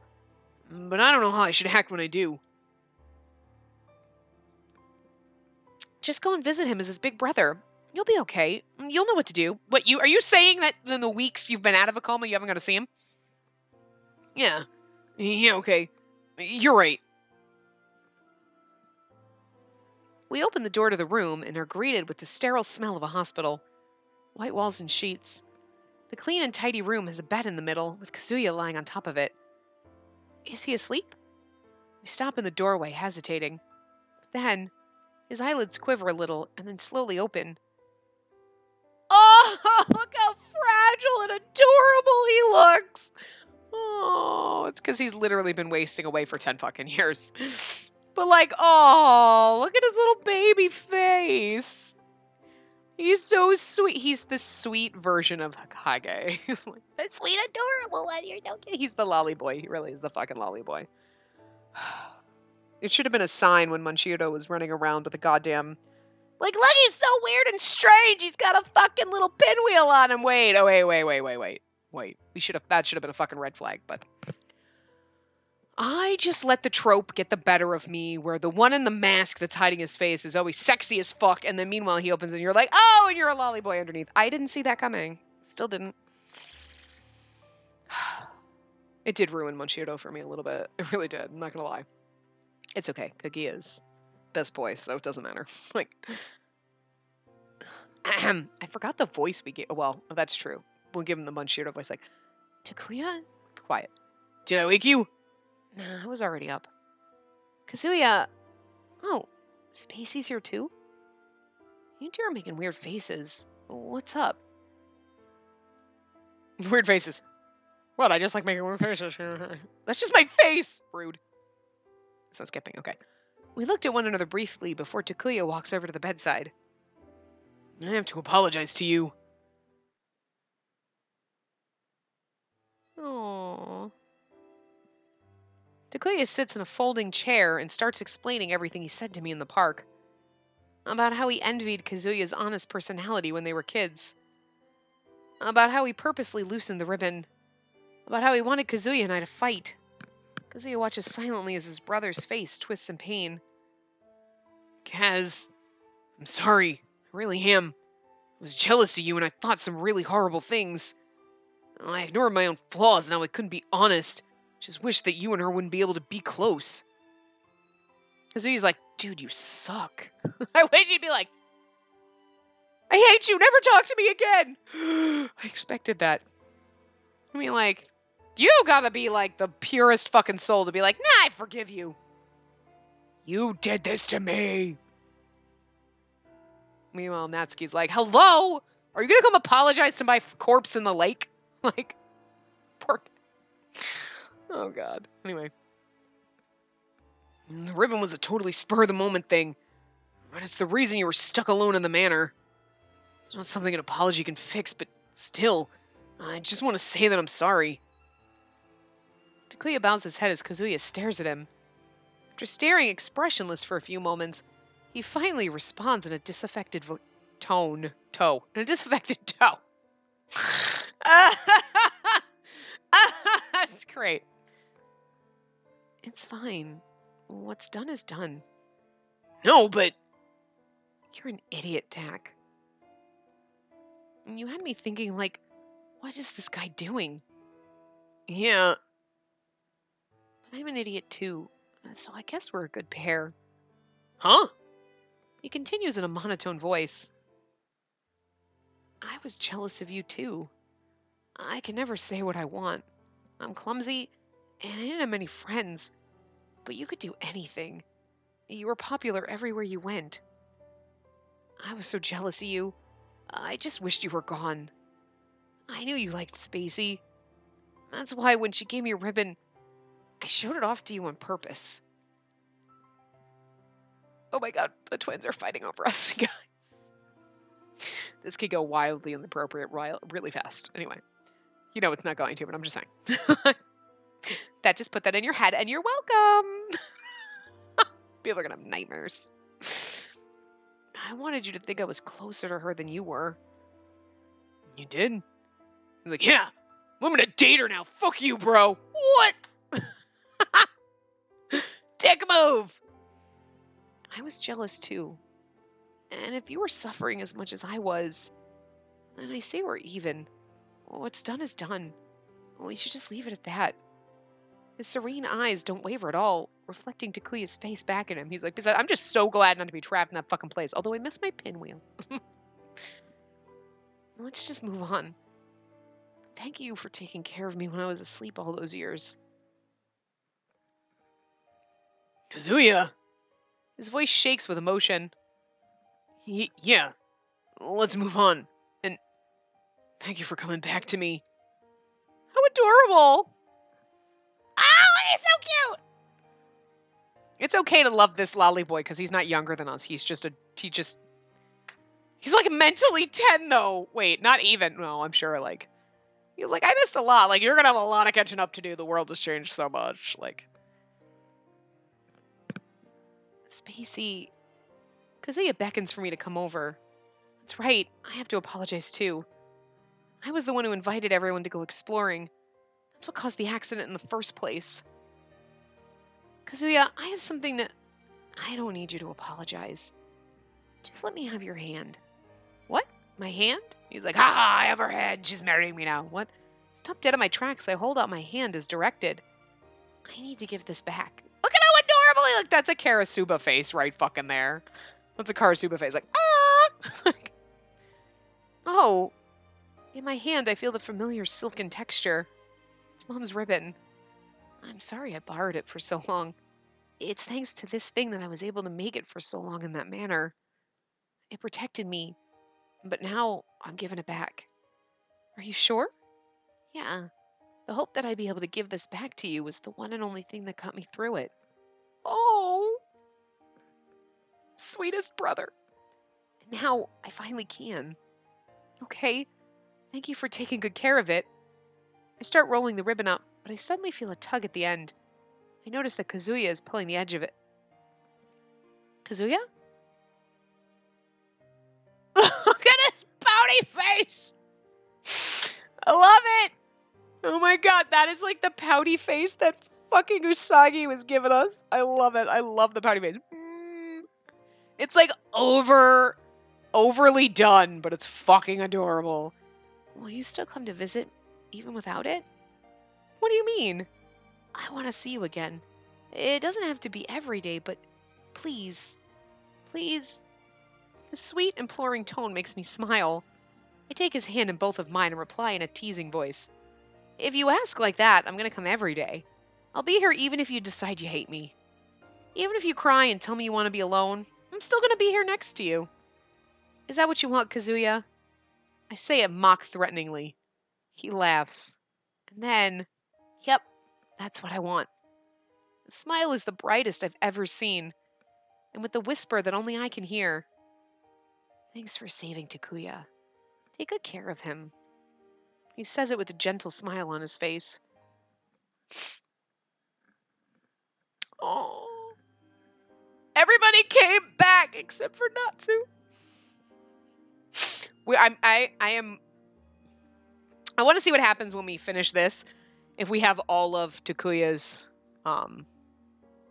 but I don't know how I should act when I do. Just go and visit him as his big brother. You'll be okay. You'll know what to do. What, are you saying that in the weeks you've been out of a coma, you haven't got to see him? Yeah. Yeah, okay. You're right. We open the door to the room and are greeted with the sterile smell of a hospital. White walls and sheets. The clean and tidy room has a bed in the middle, with Kazuya lying on top of it. Is he asleep? We stop in the doorway, hesitating. Then, his eyelids quiver a little and then slowly open. Oh, look how fragile and adorable he looks! Oh, it's because he's literally been wasting away for 10 fucking years. But like, oh, look at his little baby face. He's so sweet. He's the sweet version of Hokage. He's like, the sweet, adorable one. You're so cute. He's the lolly boy. He really is the fucking lolly boy. It should have been a sign when Manchiro was running around with a goddamn... Like, look, he's so weird and strange. He's got a fucking little pinwheel on him. Wait. We should have... That should have been a fucking red flag, but... I just let the trope get the better of me where the one in the mask that's hiding his face is always sexy as fuck, and then meanwhile he opens it and you're like, oh, and you're a lolly boy underneath. I didn't see that coming. Still didn't. It did ruin Munchito for me a little bit. It really did. I'm not gonna lie. It's okay. Kaguya is best boy, so it doesn't matter. Like, I forgot the voice we gave. Well, that's true. We'll give him the Munchito voice. Like, Takuya, quiet. Did I wake you? Nah, I was already up. Kazuya. Oh, Spacey's here too? You two are making weird faces. What's up? Weird faces. What? I just like making weird faces. That's just my face! Rude. So skipping, okay. We looked at one another briefly before Takuya walks over to the bedside. I have to apologize to you. Aww. Takuya sits in a folding chair and starts explaining everything he said to me in the park. About how he envied Kazuya's honest personality when they were kids. About how he purposely loosened the ribbon. About how he wanted Kazuya and I to fight. Kazuya watches silently as his brother's face twists in pain. Kaz, I'm sorry. I really am. I was jealous of you and I thought some really horrible things. I ignored my own flaws and now I couldn't be honest. Just wish that you and her wouldn't be able to be close. Kazuya's like, dude, you suck. I wish he'd be like, I hate you, never talk to me again. I expected that. I mean, like, you gotta be like the purest fucking soul to be like, nah, I forgive you. You did this to me. Meanwhile, Natsuki's like, hello? Are you gonna come apologize to my corpse in the lake? Like, poor. Oh, God. Anyway. The ribbon was a totally spur-of-the-moment thing. But it's the reason you were stuck alone in the manor. It's not something an apology can fix, but still, I just want to say that I'm sorry. Takuya bows his head as Kazuya stares at him. After staring expressionless for a few moments, he finally responds in a disaffected tone. In a disaffected tone. That's great. It's fine. What's done is done. No, but... You're an idiot, Tak. You had me thinking, like, what is this guy doing? Yeah. But I'm an idiot too, so I guess we're a good pair. Huh? He continues in a monotone voice. I was jealous of you too. I can never say what I want. I'm clumsy, and I didn't have many friends. But you could do anything. You were popular everywhere you went. I was so jealous of you. I just wished you were gone. I knew you liked Spacey. That's why when she gave me a ribbon, I showed it off to you on purpose. Oh my god, the twins are fighting over us, guys. This could go wildly inappropriate really fast. Anyway, you know it's not going to, but I'm just saying. That just put that in your head, and you're welcome. People are going to have nightmares. I wanted you to think I was closer to her than you were. You did? He's like, yeah, I'm gonna date her now. Fuck you, bro. What? Take a move. I was jealous too. And if you were suffering as much as I was, then I say we're even. What's done is done. We should just leave it at that. His serene eyes don't waver at all, reflecting Takuya's face back at him. He's like, I'm just so glad not to be trapped in that fucking place. Although I miss my pinwheel. Let's just move on. Thank you for taking care of me when I was asleep all those years. Kazuya! His voice shakes with emotion. Yeah, let's move on. And thank you for coming back to me. How adorable! Oh, he's so cute! It's okay to love this lolly boy because he's not younger than us. He's like mentally 10 though. Wait, not even. No, I'm sure like, he's like, I missed a lot. Like, you're gonna have a lot of catching up to do. The world has changed so much. Like, Spacey. Kazuya beckons for me to come over. That's right, I have to apologize too. I was the one who invited everyone to go exploring. That's what caused the accident in the first place. Kazuya, I have something that... I don't need you to apologize. Just let me have your hand. What? My hand? He's like, ha ha, I have her hand. She's marrying me now. What? Stop dead in my tracks. I hold out my hand as directed. I need to give this back. Look at how adorable he look. That's a Karasuba face right fucking there. That's a Karasuba face. Like, ah! Oh, in my hand I feel the familiar silken texture. It's Mom's ribbon. I'm sorry I borrowed it for so long. It's thanks to this thing that I was able to make it for so long in that manner. It protected me, but now I'm giving it back. Are you sure? Yeah. The hope that I'd be able to give this back to you was the one and only thing that got me through it. Oh, sweetest brother. And now I finally can. Okay, thank you for taking good care of it. I start rolling the ribbon up, but I suddenly feel a tug at the end. I notice that Kazuya is pulling the edge of it. Kazuya? Look at his pouty face! I love it! Oh my god, that is like the pouty face that fucking Usagi was giving us. I love it. I love the pouty face. It's like overly done, but it's fucking adorable. Will you still come to visit even without it? What do you mean? I want to see you again. It doesn't have to be every day, but please, please. His sweet, imploring tone makes me smile. I take his hand in both of mine and reply in a teasing voice. If you ask like that, I'm going to come every day. I'll be here even if you decide you hate me. Even if you cry and tell me you want to be alone, I'm still going to be here next to you. Is that what you want, Kazuya? I say it mock-threateningly. He laughs. And then, yep, that's what I want. The smile is the brightest I've ever seen, and with the whisper that only I can hear. Thanks for saving Takuya. Take good care of him. He says it with a gentle smile on his face. Oh. Everybody came back except for Natsu. I want to see what happens when we finish this. If we have all of Takuya's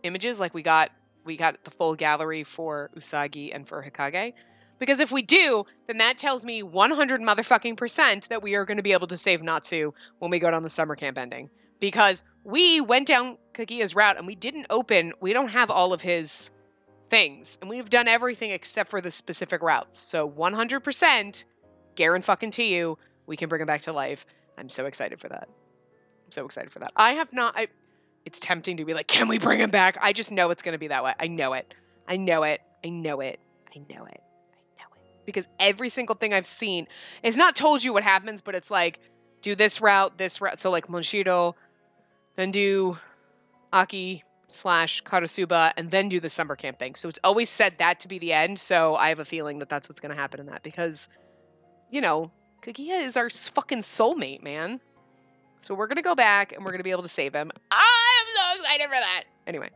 images, like we got the full gallery for Usagi and for Hikage. Because if we do, then that tells me 100 motherfucking % that we are going to be able to save Natsu when we go down the summer camp ending. Because we went down Kaguya's route and we don't have all of his things. And we've done everything except for the specific routes. So 100% guarantee you, we can bring him back to life. I'm so excited for that. It's tempting to be like, can we bring him back? I just know it's going to be that way. I know it. Because every single thing I've seen, it's not told you what happens, but it's like, do this route. So like Monshiro, then do Aki / Karasuba, and then do the summer camp thing. So it's always said that to be the end. So I have a feeling that that's what's going to happen in that because, Kaguya is our fucking soulmate, man. So we're going to go back and we're going to be able to save him. I'm so excited for that. Anyway.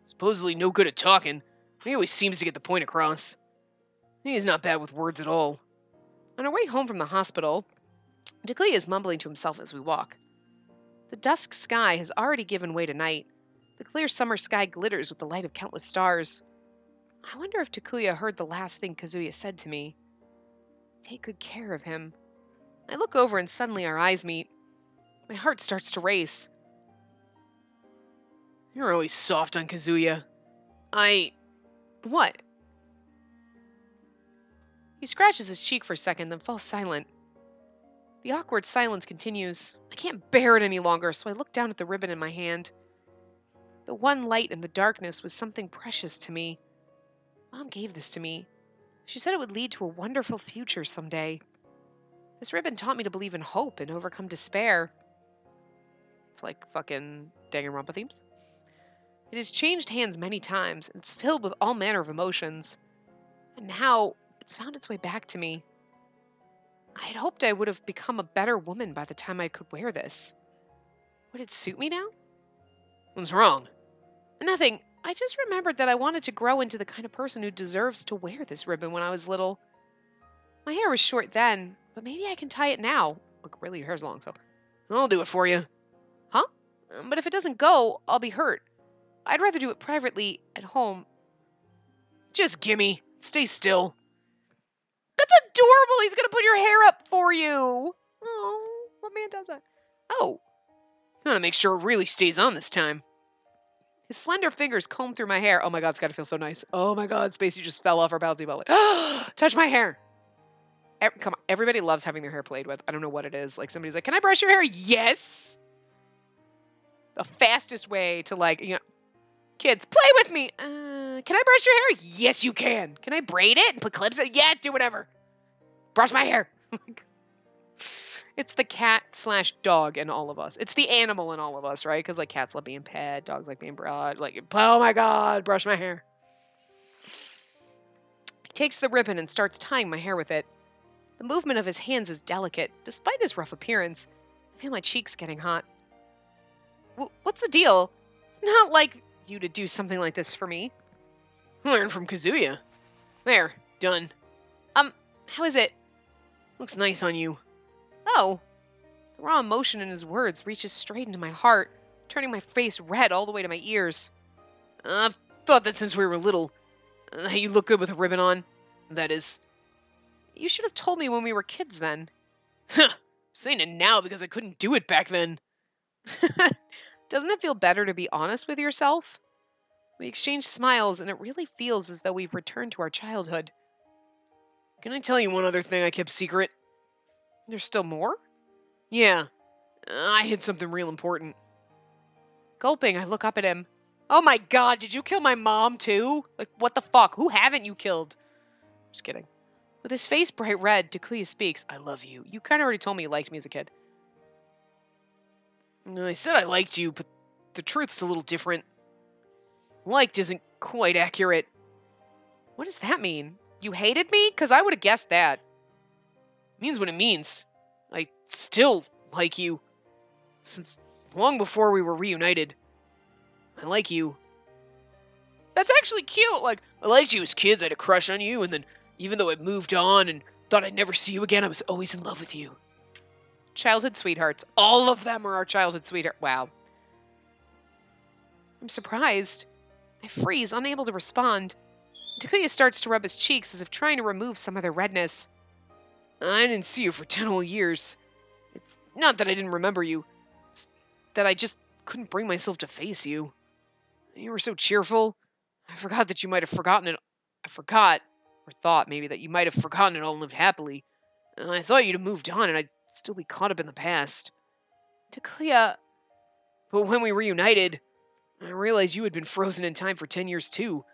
Supposedly no good at talking. He always seems to get the point across. He's not bad with words at all. On our way home from the hospital, Takuya is mumbling to himself as we walk. The dusk sky has already given way to night. The clear summer sky glitters with the light of countless stars. I wonder if Takuya heard the last thing Kazuya said to me. Take good care of him. I look over and suddenly our eyes meet. My heart starts to race. You're always soft on Kazuya. What? He scratches his cheek for a second, then falls silent. The awkward silence continues. I can't bear it any longer, so I look down at the ribbon in my hand. The one light in the darkness was something precious to me. Mom gave this to me. She said it would lead to a wonderful future someday. This ribbon taught me to believe in hope and overcome despair. It's like fucking Danganronpa themes. It has changed hands many times, and it's filled with all manner of emotions. And now, it's found its way back to me. I had hoped I would have become a better woman by the time I could wear this. Would it suit me now? What's wrong? Nothing. I just remembered that I wanted to grow into the kind of person who deserves to wear this ribbon when I was little. My hair was short then, but maybe I can tie it now. Look, really, your hair's long, so I'll do it for you. Huh? But if it doesn't go, I'll be hurt. I'd rather do it privately at home. Just gimme. Stay still. That's adorable. He's gonna put your hair up for you. Oh, what man does that? Oh, I want to make sure it really stays on this time. His slender fingers comb through my hair. Oh my God, it's gotta feel so nice. Oh my God, Spacey just fell off our balcony. Touch my hair. Come on, everybody loves having their hair played with. I don't know what it is. Like somebody's like, "Can I brush your hair?" Yes. The fastest way to kids, play with me. Can I brush your hair? Yes, you can. Can I braid it and put clips in it? Yeah, do whatever. Brush my hair. It's the cat/dog in all of us. It's the animal in all of us, right? Because cats love being pet, dogs like being brushed. Oh my God, brush my hair. He takes the ribbon and starts tying my hair with it. The movement of his hands is delicate, despite his rough appearance. I feel my cheeks getting hot. What's the deal? It's not like you to do something like this for me. Learn from Kazuya. There, done. How is it? Looks nice on you. Oh. The raw emotion in his words reaches straight into my heart, turning my face red all the way to my ears. I've thought that since we were little, you look good with a ribbon on. That is. You should have told me when we were kids then. Huh. Saying it now because I couldn't do it back then. Doesn't it feel better to be honest with yourself? We exchange smiles, and it really feels as though we've returned to our childhood. Can I tell you one other thing I kept secret? There's still more? Yeah. I hid something real important. Gulping, I look up at him. Oh my God, did you kill my mom too? What the fuck? Who haven't you killed? Just kidding. With his face bright red, Takuya speaks. I love you. You kind of already told me you liked me as a kid. I said I liked you, but the truth's a little different. Liked isn't quite accurate. What does that mean? You hated me? Because I would have guessed that. It means what it means. I still like you. Since long before we were reunited. I like you. That's actually cute. I liked you as kids. I had a crush on you, and then even though I moved on and thought I'd never see you again, I was always in love with you. Childhood sweethearts. All of them are our childhood sweetheart. Wow. I'm surprised. I freeze, unable to respond. Takuya starts to rub his cheeks as if trying to remove some of their redness. I didn't see you for 10 whole years. It's not that I didn't remember you. It's that I just couldn't bring myself to face you. You were so cheerful. I forgot that you might have forgotten it. I forgot, or thought maybe, that you might have forgotten it all and lived happily. And I thought you'd have moved on and I'd still be caught up in the past. Takuya. But when we reunited, I realized you had been frozen in time for 10 years too.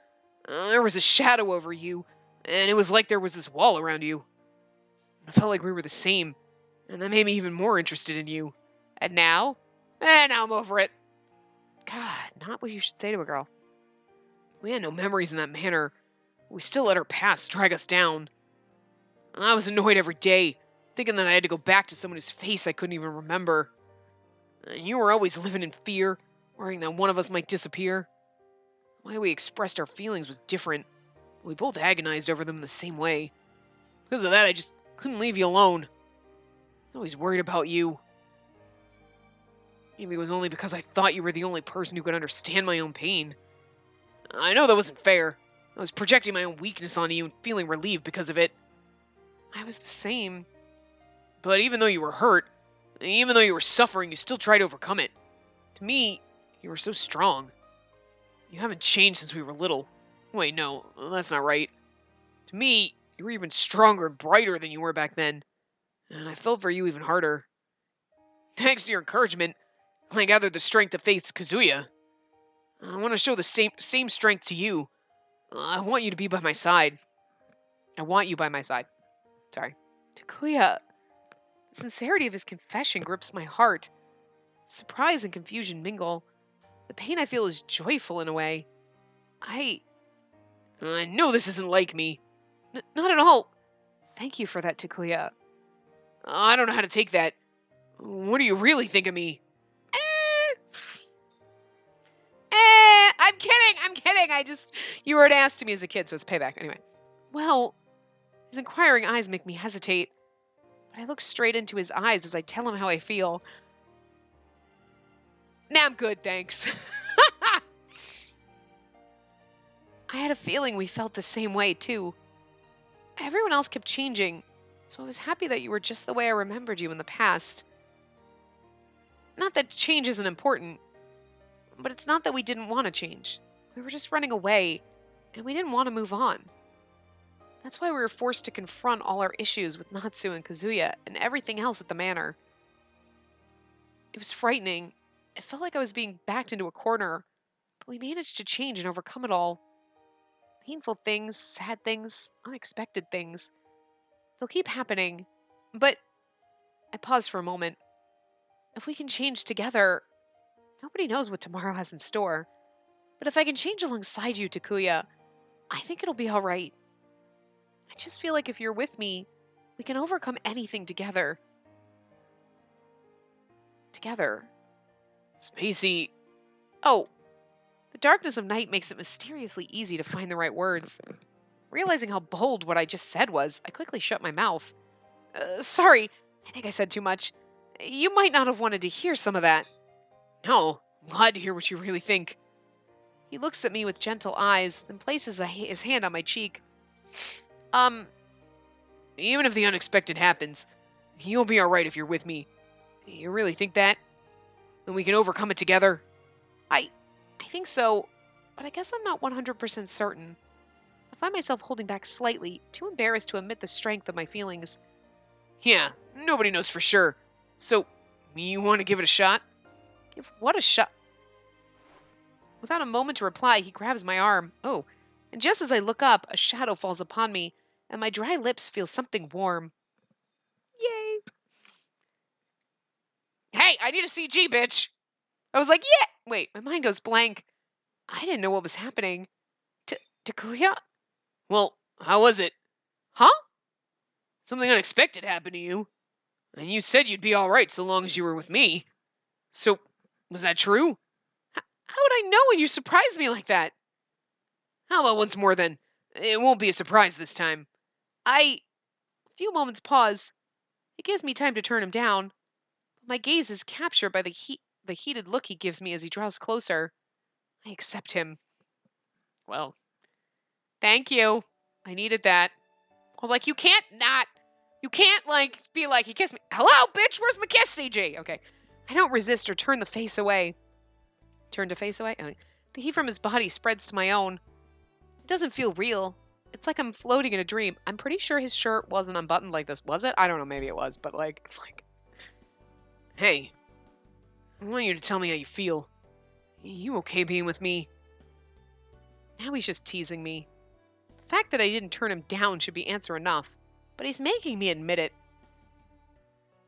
There was a shadow over you, and it was like there was this wall around you. I felt like we were the same, and that made me even more interested in you. And now? Now I'm over it. God, not what you should say to a girl. We had no memories in that manner. We still let our past drag us down. I was annoyed every day, thinking that I had to go back to someone whose face I couldn't even remember. And you were always living in fear, worrying that one of us might disappear. The way we expressed our feelings was different. We both agonized over them in the same way. Because of that, I just couldn't leave you alone. I was always worried about you. Maybe it was only because I thought you were the only person who could understand my own pain. I know that wasn't fair. I was projecting my own weakness onto you and feeling relieved because of it. I was the same. But even though you were hurt, even though you were suffering, you still tried to overcome it. To me, you were so strong. You haven't changed since we were little. Wait, no, that's not right. To me, you were even stronger and brighter than you were back then. And I felt for you even harder. Thanks to your encouragement, I gathered the strength to face Kazuya. I want to show the same strength to you. I want you to be by my side. I want you by my side. Sorry. Takuya. The sincerity of his confession grips my heart. Surprise and confusion mingle. The pain I feel is joyful in a way. I know this isn't like me. Not at all. Thank you for that, Takuya. I don't know how to take that. What do you really think of me? I'm kidding. You were an ass to me as a kid, so it's payback. Anyway. Well, his inquiring eyes make me hesitate. But I look straight into his eyes as I tell him how I feel. Nah, I'm good, thanks. I had a feeling we felt the same way, too. Everyone else kept changing, so I was happy that you were just the way I remembered you in the past. Not that change isn't important, but it's not that we didn't want to change. We were just running away, and we didn't want to move on. That's why we were forced to confront all our issues with Natsu and Kazuya and everything else at the manor. It was frightening. It felt like I was being backed into a corner, but we managed to change and overcome it all. Painful things, sad things, unexpected things. They'll keep happening. But I paused for a moment. If we can change together, nobody knows what tomorrow has in store. But if I can change alongside you, Takuya, I think it'll be all right. I just feel like if you're with me, we can overcome anything together. Together. Spacey. Oh, the darkness of night makes it mysteriously easy to find the right words. Realizing how bold what I just said was, I quickly shut my mouth. Sorry, I think I said too much. You might not have wanted to hear some of that. No, I'm glad to hear what you really think. He looks at me with gentle eyes, then places his hand on my cheek. Even if the unexpected happens, you'll be alright if you're with me. You really think that? Then we can overcome it together? I think so, but I guess I'm not 100% certain. I find myself holding back slightly, too embarrassed to admit the strength of my feelings. Yeah, nobody knows for sure. So, you want to give it a shot? Give what a shot? Without a moment to reply, he grabs my arm. Oh, and just as I look up, a shadow falls upon me, and my dry lips feel something warm. Yay! Hey, I need a CG, bitch! I was like, yeah! Wait, my mind goes blank. I didn't know what was happening. Takuya? Well, how was it? Huh? Something unexpected happened to you. And you said you'd be alright so long as you were with me. So, was that true? How would I know when you surprised me like that? How about once more then? It won't be a surprise this time. A few moments pause. It gives me time to turn him down. But my gaze is captured by the heated look he gives me as he draws closer. I accept him. Well, thank you. I needed that. I was like, you can't, like, be like, he kissed me. Hello, bitch, where's my kiss, CG? Okay. I don't resist or turn to face away. The heat from his body spreads to my own. It doesn't feel real. It's like I'm floating in a dream. I'm pretty sure his shirt wasn't unbuttoned like this, was it? I don't know, maybe it was, but like, hey, I want you to tell me how you feel. You okay being with me? Now he's just teasing me. The fact that I didn't turn him down should be answer enough, but he's making me admit it.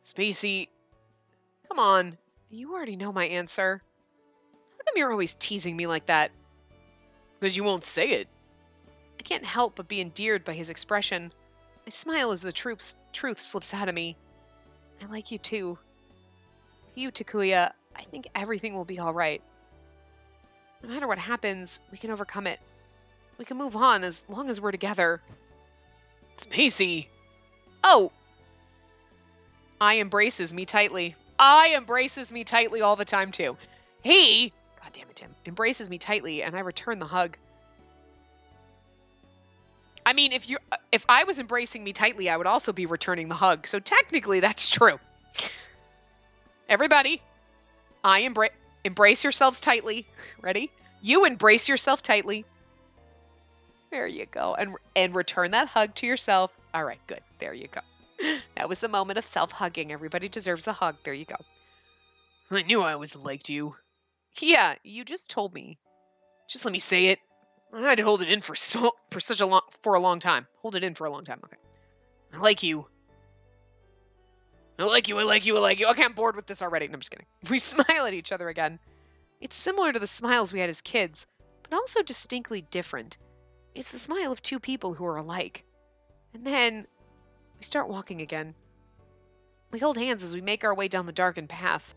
Spacey, come on. You already know my answer. How come you're always teasing me like that? Because you won't say it. I can't help but be endeared by his expression. I smile as the truth slips out of me. I like you too. With you, Takuya, I think everything will be alright. No matter what happens, we can overcome it. We can move on as long as we're together. Spacey! Oh! I embraces me tightly. Embraces me tightly all the time too. He, God damn it, Tim, embraces me tightly and I return the hug. I mean, if I was embracing me tightly, I would also be returning the hug. So technically, that's true. Everybody, embrace yourselves tightly. Ready? You embrace yourself tightly. There you go. And return that hug to yourself. All right, good. There you go. That was the moment of self-hugging. Everybody deserves a hug. There you go. I knew I always liked you. Yeah, you just told me. Just let me say it. I had to hold it in for a long time. Hold it in for a long time. Okay. I like you. I like you. Okay, I'm bored with this already. No, I'm just kidding. We smile at each other again. It's similar to the smiles we had as kids, but also distinctly different. It's the smile of two people who are alike. And then we start walking again. We hold hands as we make our way down the darkened path.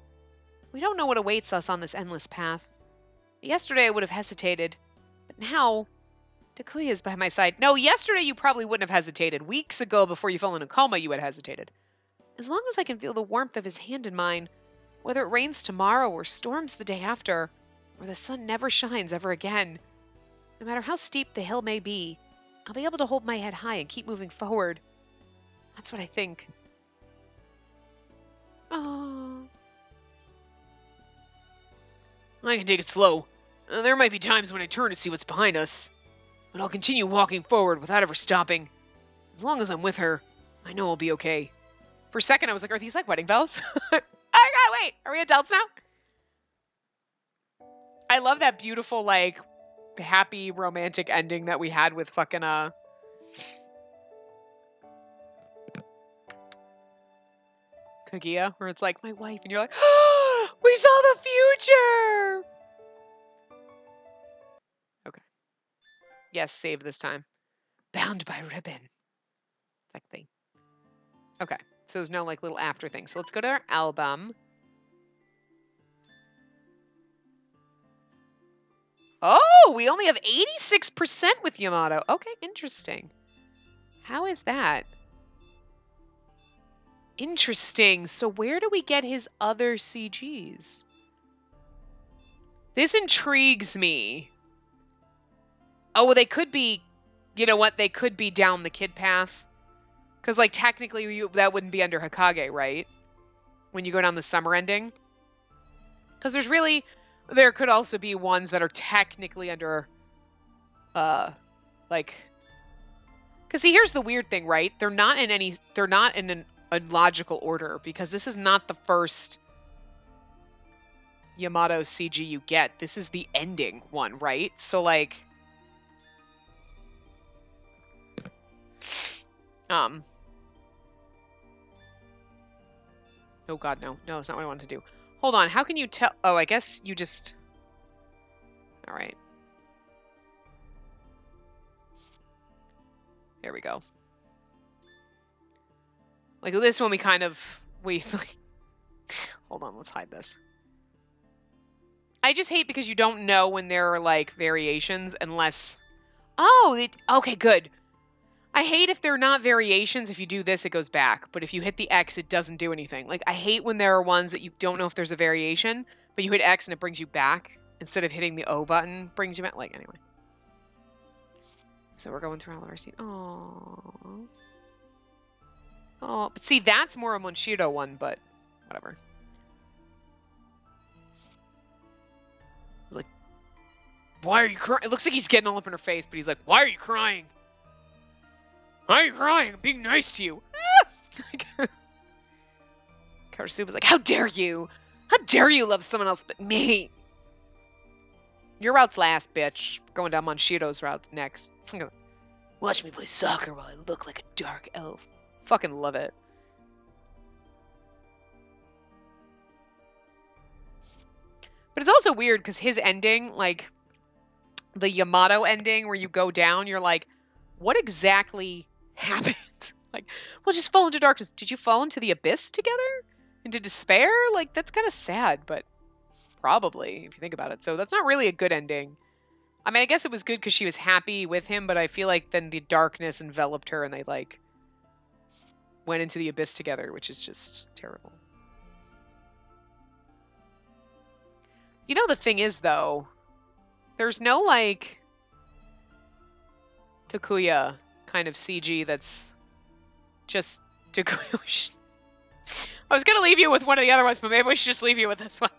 We don't know what awaits us on this endless path. Yesterday I would have hesitated, but now Takuya is by my side. No, yesterday you probably wouldn't have hesitated. Weeks ago, before you fell in a coma, you had hesitated. As long as I can feel the warmth of his hand in mine, Whether it rains tomorrow or storms the day after, or the sun never shines ever again, no matter how steep the hill may be, I'll be able to hold my head high and keep moving forward. That's what I think. Oh. I can take it slow. There might be times when I turn to see what's behind us, but I'll continue walking forward without ever stopping. As long as I'm with her, I know I'll be okay. For a second, I was like, are these like wedding bells? I gotta wait. Are we adults now? I love that beautiful, like, happy romantic ending that we had with fucking, Kaguya, where it's like, my wife, and you're like, oh, we saw the future! Okay. Yes, save this time. Bound by ribbon. That thing. Okay, so there's no, like, little after thing. So let's go to our album. Oh, we only have 86% with Yamato. Okay, interesting. How is that? Interesting. So where do we get his other CGs? This intrigues me. Oh, well, they could be, you know what? They could be down the kid path. Because, like, technically, that wouldn't be under Hokage, right? When you go down the summer ending. Because there could also be ones that are technically under, like... Because, see, here's the weird thing, right? They're not in a logical order, because this is not the first Yamato CG you get. This is the ending one, right? So, like... Oh god, no. No, that's not what I wanted to do. Hold on, how can you tell? Oh, I guess you just... Alright. There we go. Like, this one we kind of... Hold on, let's hide this. I just hate because you don't know when there are, like, variations unless... Oh, okay, good. I hate if they're not variations. If you do this, it goes back. But if you hit the X, it doesn't do anything. Like, I hate when there are ones that you don't know if there's a variation, but you hit X and it brings you back instead of hitting the O button brings you back. Like, anyway. So we're going through all of our scenes. Aww. Oh, but see, that's more a Monshiro one, but whatever. He's like, why are you crying? It looks like he's getting all up in her face, but he's like, why are you crying? Why are you crying? I'm being nice to you. Karasuba's like, how dare you? How dare you love someone else but me? Your route's last, bitch. We're going down Monshiro's route next. Watch me play soccer while I look like a dark elf. Fucking love it. But it's also weird because his ending, like the Yamato ending where you go down, you're like, what exactly happened? Like, well, just fall into darkness. Did you fall into the abyss together? Into despair? Like, that's kind of sad, but probably, if you think about it. So that's not really a good ending. I mean, I guess it was good because she was happy with him, but I feel like then the darkness enveloped her and they, like, went into the abyss together, which is just terrible. You know, the thing is, though, there's no, like, Takuya kind of CG that's just Takuya. I was going to leave you with one of the other ones, but maybe we should just leave you with this one.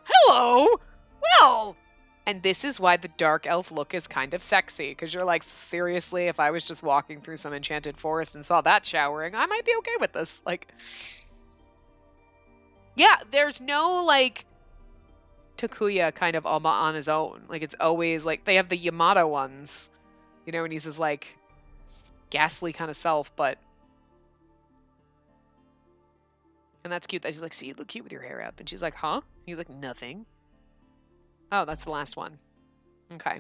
Hello! Well! And this is why the dark elf look is kind of sexy, because you're like, seriously, if I was just walking through some enchanted forest and saw that showering, I might be okay with this. Like, yeah, there's no, like, Takuya kind of on his own. Like, it's always, like, they have the Yamato ones, you know, and he's his, like, ghastly kind of self, but... And that's cute that she's like, see, you look cute with your hair up. And she's like, huh? He's like, nothing. Oh, that's the last one. Okay.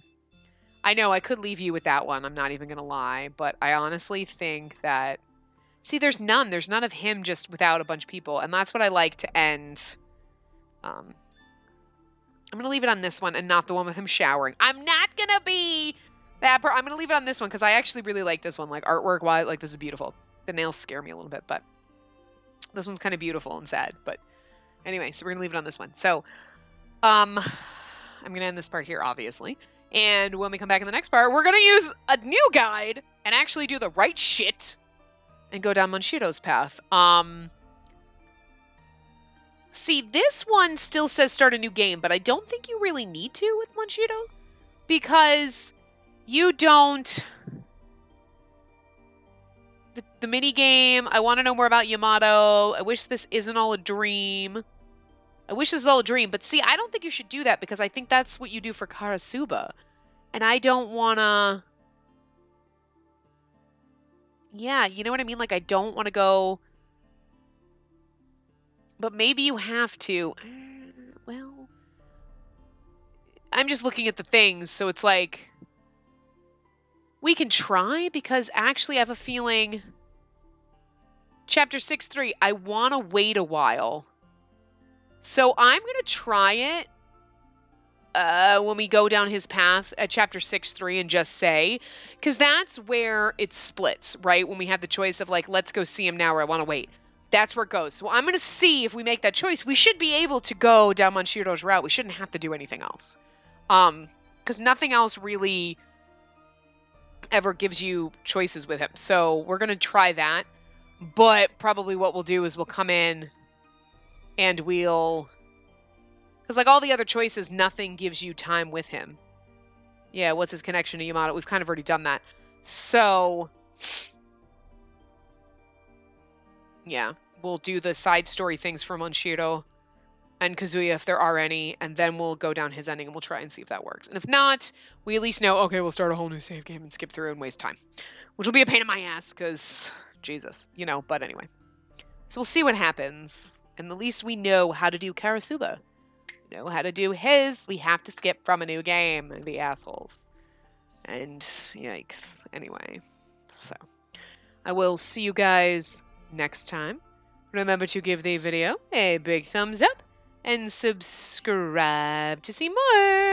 I know, I could leave you with that one. I'm not even going to lie. But I honestly think that... See, there's none. There's none of him just without a bunch of people. And that's what I like to end. I'm going to leave it on this one and not the one with him showering. I'm not going to be that I'm going to leave it on this one because I actually really like this one. Like, artwork-wise, like, this is beautiful. The nails scare me a little bit, but... This one's kind of beautiful and sad, but anyway, so we're gonna leave it on this one. So, I'm gonna end this part here, obviously. And when we come back in the next part, we're gonna use a new guide and actually do the right shit and go down Monshiro's path. See, this one still says start a new game, but I don't think you really need to with Monshiro because you don't. The mini game. I want to know more about Yamato. I wish this isn't all a dream. I wish this is all a dream, but see, I don't think you should do that because I think that's what you do for Karasuba. And I don't want to... Yeah, you know what I mean? Like, I don't want to go... But maybe you have to. Well... I'm just looking at the things, so it's like... We can try, because actually I have a feeling... Chapter 6-3, I want to wait a while. So I'm going to try it when we go down his path at chapter 6-3 and just say, because that's where it splits, right? When we have the choice of like, let's go see him now or I want to wait. That's where it goes. So I'm going to see if we make that choice. We should be able to go down Monshiro's route. We shouldn't have to do anything else. Because nothing else really ever gives you choices with him. So we're going to try that. But probably what we'll do is we'll come in and we'll... Because like all the other choices, nothing gives you time with him. Yeah, what's his connection to Yamato? We've kind of already done that. So... Yeah, we'll do the side story things for Monshiro and Kazuya if there are any, and then we'll go down his ending and we'll try and see if that works. And if not, we at least know, okay, we'll start a whole new save game and skip through and waste time. Which will be a pain in my ass, because... Jesus, you know, but anyway. So we'll see what happens. And at least we know how to do Karasuba. We know how to do his. We have to skip from a new game. The assholes. And yikes. Anyway. So. I will see you guys next time. Remember to give the video a big thumbs up. And subscribe to see more.